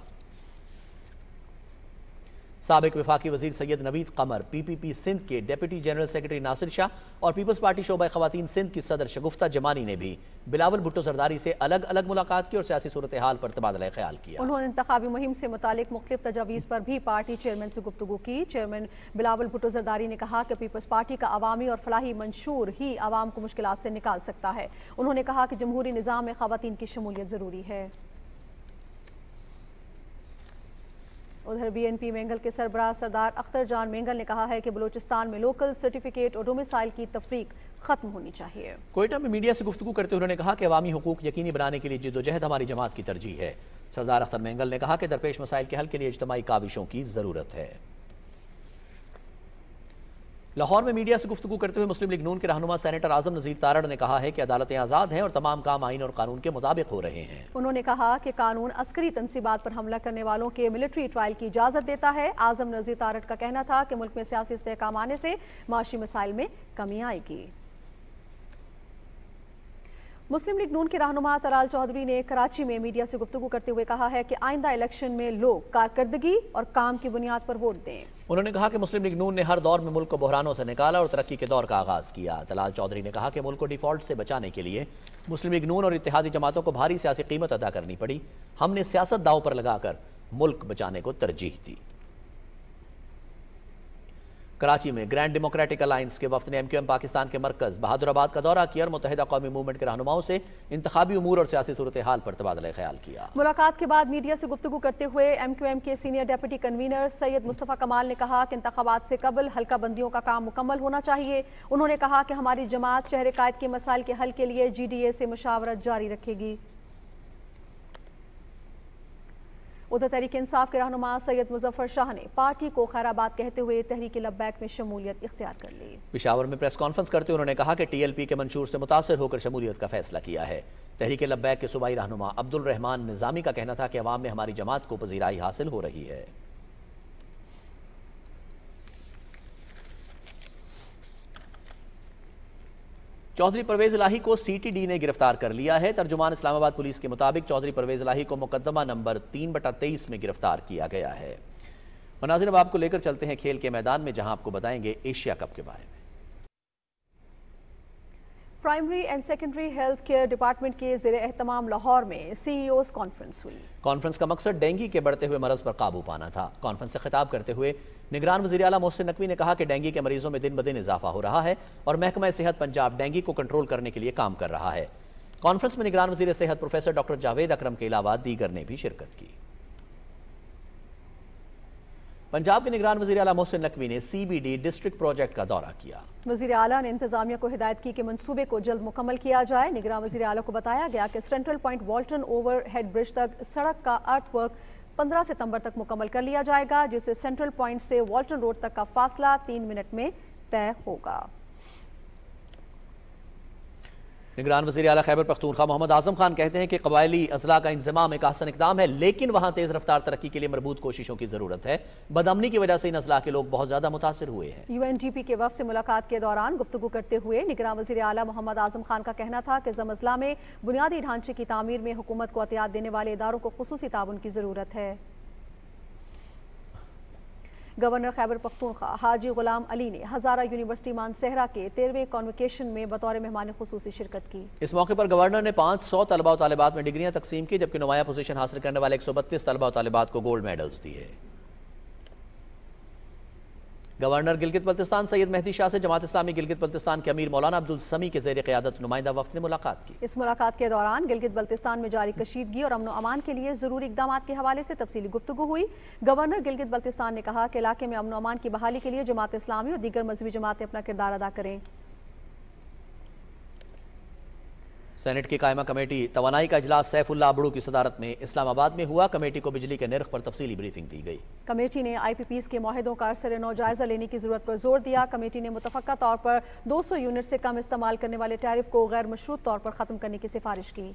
साबिक वफाकी वजीर सैयद नवीद कमर, PPP सिंध के deputy general secretary Nasir Shah और पीपल्स पार्टी शोबा खवातीन सिंध की सदर शगुफ्ता जमानी ने भी बिलावल भुट्टो जरदारी से अलग अलग मुलाकात की और सियासी सूरत हाल पर तबादला ख्याल किया। उन्होंने इंतखाबी मुहिम से मुतालिक मुख्तलिफ तजावीज़ पर भी पार्टी चेयरमैन से गुफ्तगू की। चेयरमैन बिलावल भुट्टो जरदारी ने कहा कि पीपल्स पार्टी का अवामी और फलाही मंशूर ही आवाम को मुश्किलात से निकाल सकता है। उन्होंने कहा कि जमहूरी निज़ाम में खवातीन की शमूलियत ज़रूरी है। उधर BNP मेंगल के सरबराह सरदार अख्तर जान मेंगल ने कहा है कि बलूचिस्तान में लोकल सर्टिफिकेट और डोमिसाइल की तफरीक खत्म होनी चाहिए। कोयटा में मीडिया से गुफ्तगू करते हुए उन्होंने कहा कि अवामी हुकूक यकीनी बनाने के लिए जिद्दोजहद हमारी जमात की तरजीह है। सरदार अख्तर मेंगल ने कहा कि दरपेश मसाइल के हल के लिए इज्तिमाई काविशों की ज़रूरत है। लाहौर में मीडिया से गुफ्तगू करते हुए मुस्लिम लीग नून के रहनुमा सेनेटर आजम नज़ीर तारड़ ने कहा है कि अदालतें आज़ाद हैं और तमाम काम आइन और कानून के मुताबिक हो रहे हैं। उन्होंने कहा कि कानून अस्करी तंसीबात पर हमला करने वालों के मिलिट्री ट्रायल की इजाज़त देता है। आजम नज़ीर तारड़ का कहना था कि मुल्क में सियासी इस्तेहकाम आने से माशी मसाइल में कमी आएगी। मुस्लिम लीग नून के रहनुमा तलाल चौधरी ने कराची में मीडिया से गुफ्तगू करते हुए कहा है कि आइंदा इलेक्शन में लोग कारकर्दगी और काम की बुनियाद पर वोट दें। उन्होंने कहा कि मुस्लिम लीग नून ने हर दौर में मुल्क को बहरानों से निकाला और तरक्की के दौर का आगाज किया। तलाल चौधरी ने कहा कि मुल्क को डिफॉल्ट से बचाने के लिए मुस्लिम लीग नून और इत्तेहादी जमातों को भारी सियासी कीमत अदा करनी पड़ी। हमने सियासत दाव पर लगाकर मुल्क बचाने को तरजीह दी। कराची में ग्रैंड डेमोक्रेटिक अलायंस के वफ्द ने MQM पाकिस्तान के मरकज बहादुराबाद का दौरा किया और मुत्तहिदा कौमी मूवमेंट के रहनुमाओं से इंतखाबी उमूर और सियासी सूरत हाल पर तबादला ख्याल किया। मुलाकात के बाद मीडिया से गुफ्तगू करते हुए MQM के senior deputy convener Syed Mustafa कमाल ने कहा कि इंतखाबात से कबल हल्का बंदियों का काम मुकम्मल होना चाहिए। उन्होंने कहा कि हमारी जमात शहर कायद के मसाइल के हल के लिए GDA से मुशावरत जारी रखेगी। उधर तहरीक इंसाफ के रहनुमा सैयद मुजफ्फर शाह ने पार्टी को खैराबाद कहते हुए तहरीक लब्बैक में शमूलियत इख्तियार कर ली। पिशावर में प्रेस कॉन्फ्रेंस करते हुए उन्होंने कहा कि TLP के मंशूर से मुतासर होकर शमूलियत का फैसला किया है। तहरीक लब्बैक के सूबाई रहनुमा अब्दुल रहमान निज़ामी का कहना था कि अवाम में हमारी जमात को पजीराई हासिल हो रही है। चौधरी परवेज इलाही को CTD ने गिरफ्तार कर लिया है। तर्जुमान इस्लामाबाद पुलिस के मुताबिक चौधरी परवेज इलाही को मुकदमा नंबर 3/23 में गिरफ्तार किया गया है। नाज़रीन, अब आपको लेकर चलते हैं खेल के मैदान में, जहां आपको बताएंगे एशिया कप के बारे में। Primary and secondary health care department के ज़ेरे एहतमाम लाहौर में CEOs कॉन्फ्रेंस हुई। कॉन्फ्रेंस का मकसद डेंगू के बढ़ते हुए मरज पर काबू पाना था। कॉन्फ्रेंस से खिताब करते हुए निगरान वज़ीर आला मोहसिन नकवी ने कहा कि डेंगू के मरीजों में दिन ब दिन इजाफा हो रहा है और महकमा सेहत पंजाब डेंगू को कंट्रोल करने के लिए काम कर रहा है। कॉन्फ्रेंस में निगरान वज़ीर सेहत प्रोफेसर डॉक्टर जावेद अकरम के अलावा दीगर ने भी शिरकत की। पंजाब के निगरान वज़ीर आला मोहसिन नकवी ने CBD डिस्ट्रिक्ट प्रोजेक्ट का दौरा किया। वज़ीर आला ने इंतजामिया को हिदायत की कि मंसूबे को जल्द मुकम्मल किया जाए। निगरान वज़ीर आला को बताया गया कि central point वॉल्टन over head bridge तक सड़क का अर्थवर्क 15 सितंबर तक मुकम्मल कर लिया जाएगा, जिससे सेंट्रल पॉइंट से वॉल्टन रोड तक का फासला 3 मिनट में तय होगा। निगरान वज़ीर आला खैबर पख्तूनख्वा मोहम्मद आजम खान कहते हैं कि कबायली अजला का इंज़माम एक आसान इक़दाम है, लेकिन वहाँ तेज़ रफ्तार तरक्की के लिए मरबूत कोशिशों की ज़रूरत है। बदअमनी की वजह से इन अजला के लोग बहुत ज़्यादा मुतासिर हुए हैं। UNDP के वफ़द से मुलाकात के दौरान गुफ्तगू करते हुए निगरान वज़ीर आला मोहम्मद आजम खान का कहना था कि ज़म-अज़ला में बुनियादी ढांचे की तामीर में हुकूमत को अतियात देने वाले इदारों को खुसूसी ताउन की ज़रूरत है। गवर्नर खैबर पख्तूनख्वा हाजी गुलाम अली ने हज़ारा यूनिवर्सिटी मानसहरा के 13वें कॉन्वोकेशन में बतौर मेहमान खुसूसी शिरकत की। इस मौके पर गवर्नर ने 500 तलबा और तालिबात में डिग्रियां तकसीम की, जबकि नुमाया पोजीशन हासिल करने वाले 132 तलबा और तालिबात को गोल्ड मेडल्स दिए। गवर्नर गिलगित बल्तिस्तान सैयद मेहदी शाह से जमात इस्लामी गिलगित बल्तिस्तान के अमीर मौलाना अब्दुल समी के ज़ेरे क़यादत नुमाइंदा वफ़द ने मुलाकात की। इस मुलाकात के दौरान गिलगित बल्तिस्तान में जारी कशीदगी और अमन व अमान के लिए ज़रूरी इक़दामात के हवाले से तफसीली गुफ्तगू हुई। गवर्नर गिलगित बल्तिस्तान ने कहा कि इलाके में अमन व अमान की बहाली के लिए जमात इस्लामी और दीगर मजहबी जमातें अपना किरदार अदा करें। सेनेट की कायमा कमेटी तवानाई का इजलास सैफुल्ला अबड़ू की सदारत में इस्लामाबाद में हुआ। कमेटी को बिजली के निर्ख पर तफसीली ब्रीफिंग दी गई। कमेटी ने IPPs के मुआहदों का अरसर-ए-नौ जायजा लेने की जरूरत पर जोर दिया। कमेटी ने मुतफ़क्का तौर पर 200 यूनिट से कम इस्तेमाल करने वाले टैरिफ को गैर मशरूत तौर पर खत्म करने की सिफारिश की।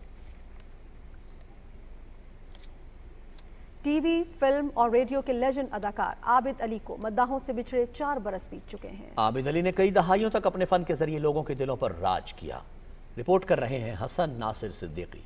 टीवी, फिल्म और रेडियो के लेजेंड अदाकार आबिद अली को मद्दाहों से बिछड़े 4 बरस बीत चुके हैं। आबिद अली ने कई दहाइयों तक अपने फन के जरिए लोगों के दिलों पर राज किया। रिपोर्ट कर रहे हैं हसन नासिर सिद्दीकी।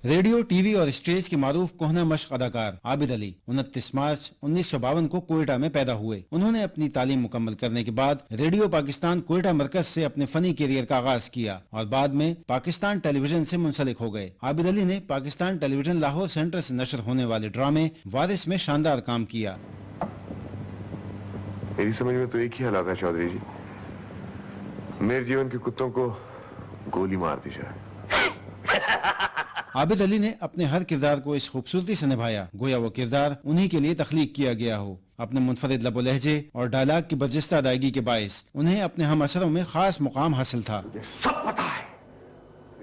रेडियो, टीवी और स्टेज के मारूफ कोहना मश्क अदाकार आबिद अली 29 मार्च 1952 को कोयटा में पैदा हुए। उन्होंने अपनी तालीम मुकम्मल करने के बाद रेडियो पाकिस्तान कोयटा मरकज से अपने फनी करियर का आगाज किया और बाद में पाकिस्तान टेलीविजन से मुंसलिक हो गए। आबिद अली ने पाकिस्तान टेलीविजन लाहौर सेंटर से नशर होने वाले ड्रामे वारिस में शानदार काम किया। मेरी समझ में तो एक ही हालात है चौधरी जी, मेरे जीवन के कुत्तों को गोली मार दी जाए। आबिद अली ने अपने हर किरदार को इस खूबसूरती से निभाया गोया वो किरदार उन्हीं के लिए तख्लीक किया गया हो। अपने मुनफरिद लबो लहजे और डायलॉग की बर्जस्ता अदायगी के बायस उन्हें अपने हम असरों में खास मुकाम हासिल था। सब पता है,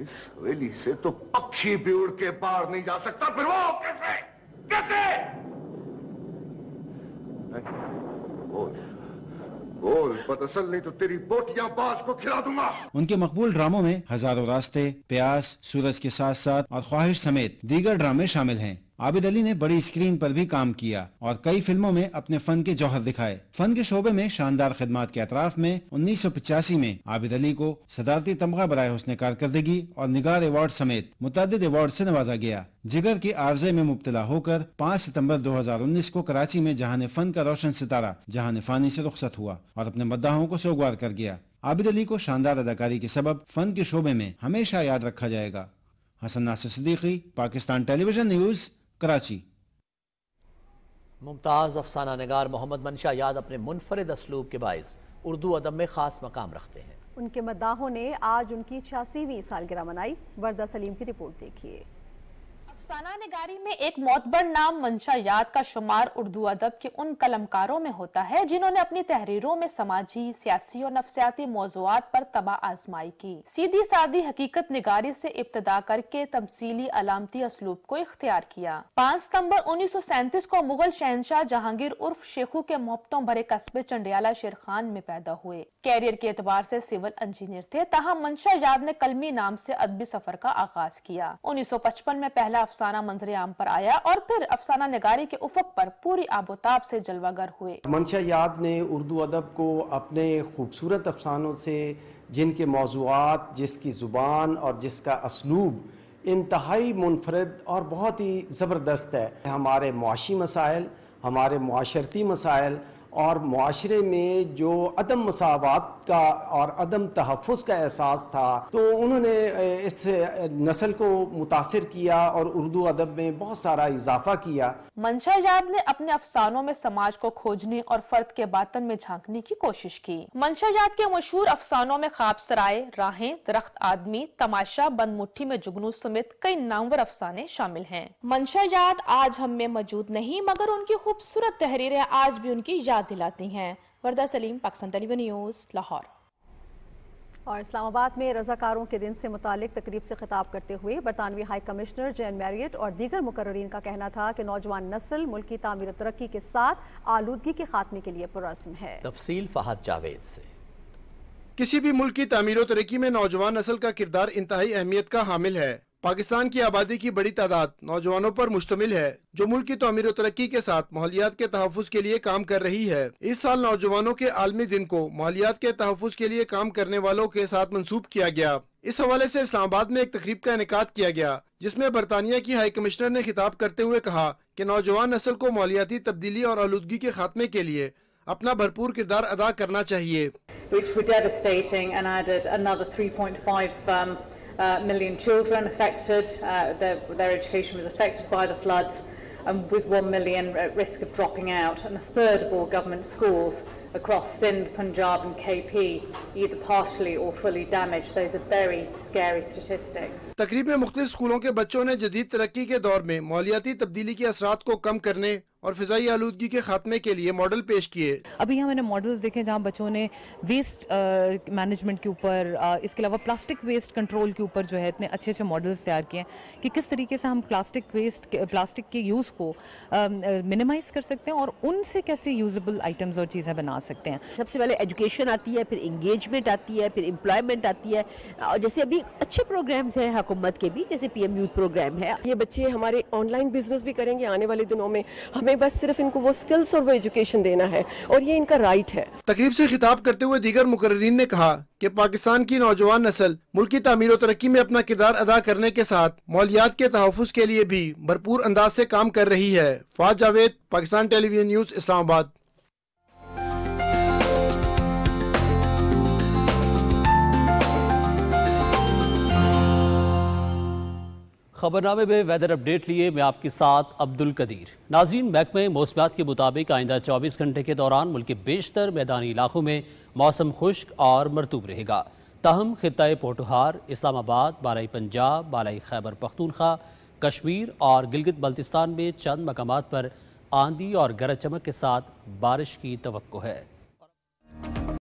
इस हवेली से तो पक्षी भी उड़ के पार नहीं जा सकता, फिर वो कैसे बोल बदअसल नहीं तो तेरी बोटियां बाज को खिला दूंगा। उनके मकबूल ड्रामों में हजारों रास्ते, प्यास, सूरज के साथ साथ और ख्वाहिश समेत दीगर ड्रामे शामिल हैं। आबिद अली ने बड़ी स्क्रीन पर भी काम किया और कई फिल्मों में अपने फन के जौहर दिखाए। फन के शोबे में शानदार खिदमात के अतराफ में 1985 में आबिद अली को सदारती तमगा बराए हुस्न कारकर्दगी और निगार अवार्ड समेत मुतअद्दिद अवार्ड से नवाजा गया। जिगर के आर्जे में मुब्तला होकर 5 सितंबर 2019 को कराची में जहान फन का रोशन सितारा जहान फानी से रुखसत हुआ और अपने मद्दाहों को सोगवार कर गया। आबिद अली को शानदार अदाकारी के सबब फन के शोबे में हमेशा याद रखा जाएगा। Hasan Nasir Siddiqui, Pakistan television news, Karachi. मुमताज अफसाना निगार मोहम्मद मंशा याद अपने मुनफरिद असलूब के बाइस उर्दू अदब में खास मकाम रखते हैं। उनके मद्दाहों ने आज उनकी 86वीं सालगिरह मनाई। वर्दा सलीम की रिपोर्ट देखिए। अफसाना निगारी में एक मोतबर नाम मंशा याद का शुमार उर्दू अदब के उन कलमकारों में होता है जिन्होंने अपनी तहरीरों में समाजी, सियासी और नफ्सियाती मौज़ूआत पर तबाह आजमाई की। सीधी सादी हकीकत निगारी से इब्तदा करके तमसीली अलामती असलूब को इख्तियार किया। 5 सितंबर 1937 को मुगल शहनशाह जहांगीर उर्फ शेखू के मोहब्बतों भरे कस्बे चंडियाला शेर खान में पैदा हुए। कैरियर के एतबार से सिविल इंजीनियर थे, ताहम मंशा याद ने कलमी नाम से अदबी सफर का आगाज किया। 1955 में पहला अफसाना मंजर आम पर आया और फिर अफसाना निगारी के उफक पर पूरी आबोताब से जलवागर हुए। मंशा याद ने उर्दू अदब को अपने खूबसूरत अफसानों से, जिनके मौज़ूआत, जिसकी ज़ुबान और जिसका असलूब इंतहाई मुनफरद और बहुत ही ज़बरदस्त है, हमारे मुआशी मसाइल, हमारे मुआशरती मसाइल और मुआशरे में जो अदम मसावात का और अदम तहफ़्फ़ुज़ का एहसास था, तो उन्होंने इस नस्ल को मुतासिर किया और उर्दू अदब में बहुत सारा इजाफा किया। मंशा याद ने अपने अफसानों में समाज को खोजने और फर्द के बातन में झांकने की कोशिश की। मंशा याद के मशहूर अफसानों में ख्वाब सराय, राहें, दरख्त आदमी, तमाशा, बंद मुट्ठी में जुगनू समेत कई नामवर अफसाने शामिल हैं। मंशा याद आज हम में मौजूद नहीं, मगर उनकी खूबसूरत तहरीरें आज भी उनकी याद दिलाती हैं। वर्दा सलीम, पाकिस्तान टेलीविजन न्यूज़, लाहौर। और इस्लामाबाद में रज़ाकारों के दिन से मुतालिक तकरीब से खिताब करते हुए बरतानवी हाई कमिश्नर जैन मैरियट और दीगर मुकर्ररीन का कहना था कि नौजवान नस्ल मुल्क की तामीर तरक्की के साथ आलूदगी के खात्मे के लिए पुरअज़्म है। तफसील फहद जावेद से। किसी भी मुल्क की तामीर तरक्की में नौजवान नस्ल का किरदार इंतहाई अहमियत का हामिल है। पाकिस्तान की आबादी की बड़ी तादाद नौजवानों पर मुश्तमिल है, जो मुल्क की तामीर व तरक्की के साथ माहौलियात के तहफ़्फ़ुज़ के लिए काम कर रही है। इस साल नौजवानों के आलमी दिन को माहौलियात के तहफ़्फ़ुज़ के लिए काम करने वालों के साथ मंसूब किया गया। इस हवाले से इस्लामाबाद में एक तकरीब का इनेकाद किया गया, जिसमें बरतानिया की हाई कमिश्नर ने खिताब करते हुए कहा कि नौजवान नस्ल को माहौलियाती तब्दीली और आलूदगी के खात्मे के लिए अपना भरपूर किरदार अदा करना चाहिए। million children affected, their education was affected by the floods, with 1 million at risk of dropping out, and a third of all government schools across Sindh, Punjab and KP either partially or fully damaged. Those are very scary statistics. तकरीब में मुख्तलिफ स्कूलों के बच्चों ने जदीद तरक्की के दौर में माहौलियाती तब्दीली के असरात को कम करने और फिजाई आलूदगी के खात्मे के लिए मॉडल पेश किए। अभी यहाँ मैंने मॉडल्स देखे जहाँ बच्चों ने वेस्ट मैनेजमेंट के ऊपर, इसके अलावा प्लास्टिक वेस्ट कंट्रोल के ऊपर जो है इतने अच्छे अच्छे मॉडल्स तैयार किए हैं कि किस तरीके से हम प्लास्टिक के यूज़ को मिनिमाइज़ कर सकते हैं और उनसे कैसे यूजेबल आइटम्स और चीज़ें बना सकते हैं। सबसे पहले एजुकेशन आती है, फिर इंगेजमेंट आती है, फिर एम्प्लॉयमेंट आती है। और जैसे अभी अच्छे प्रोग्राम्स हैं हुकूमत के भी, जैसे PM यूथ प्रोग्राम है। ये बच्चे हमारे ऑनलाइन बिजनेस भी करेंगे आने वाले दिनों में। हमें बस सिर्फ इनको वो स्किल्स और वो एजुकेशन देना है और ये इनका राइट है। तकरीब से खिताब करते हुए दीगर मुकर्ररीन ने कहा कि पाकिस्तान की नौजवान नस्ल मुल्क की तामीर और तरक्की में अपना किरदार अदा करने के साथ माहौलियात के तहफ़्फ़ुज़ के लिए भी भरपूर अंदाज से काम कर रही है। Fahad Javed, Pakistan television news, Islamabad. खबरनामे में वेदर अपडेट लिए मैं आपके साथ अब्दुल कदीर। नाज़रीन, महकमे मौसमियात के मुताबिक आइंदा 24 घंटे के दौरान मुल्क के बेशतर मैदानी इलाकों में मौसम खुश्क और मरतूब रहेगा। ताहम खित्ता पोठोहार, इस्लामाबाद, बालाई पंजाब, बालाई खैबर पख्तूनख्वा, कश्मीर और गिलगित बल्तिस्तान में चंद मकामात पर आंधी और गरज चमक के साथ बारिश की तवक्को है।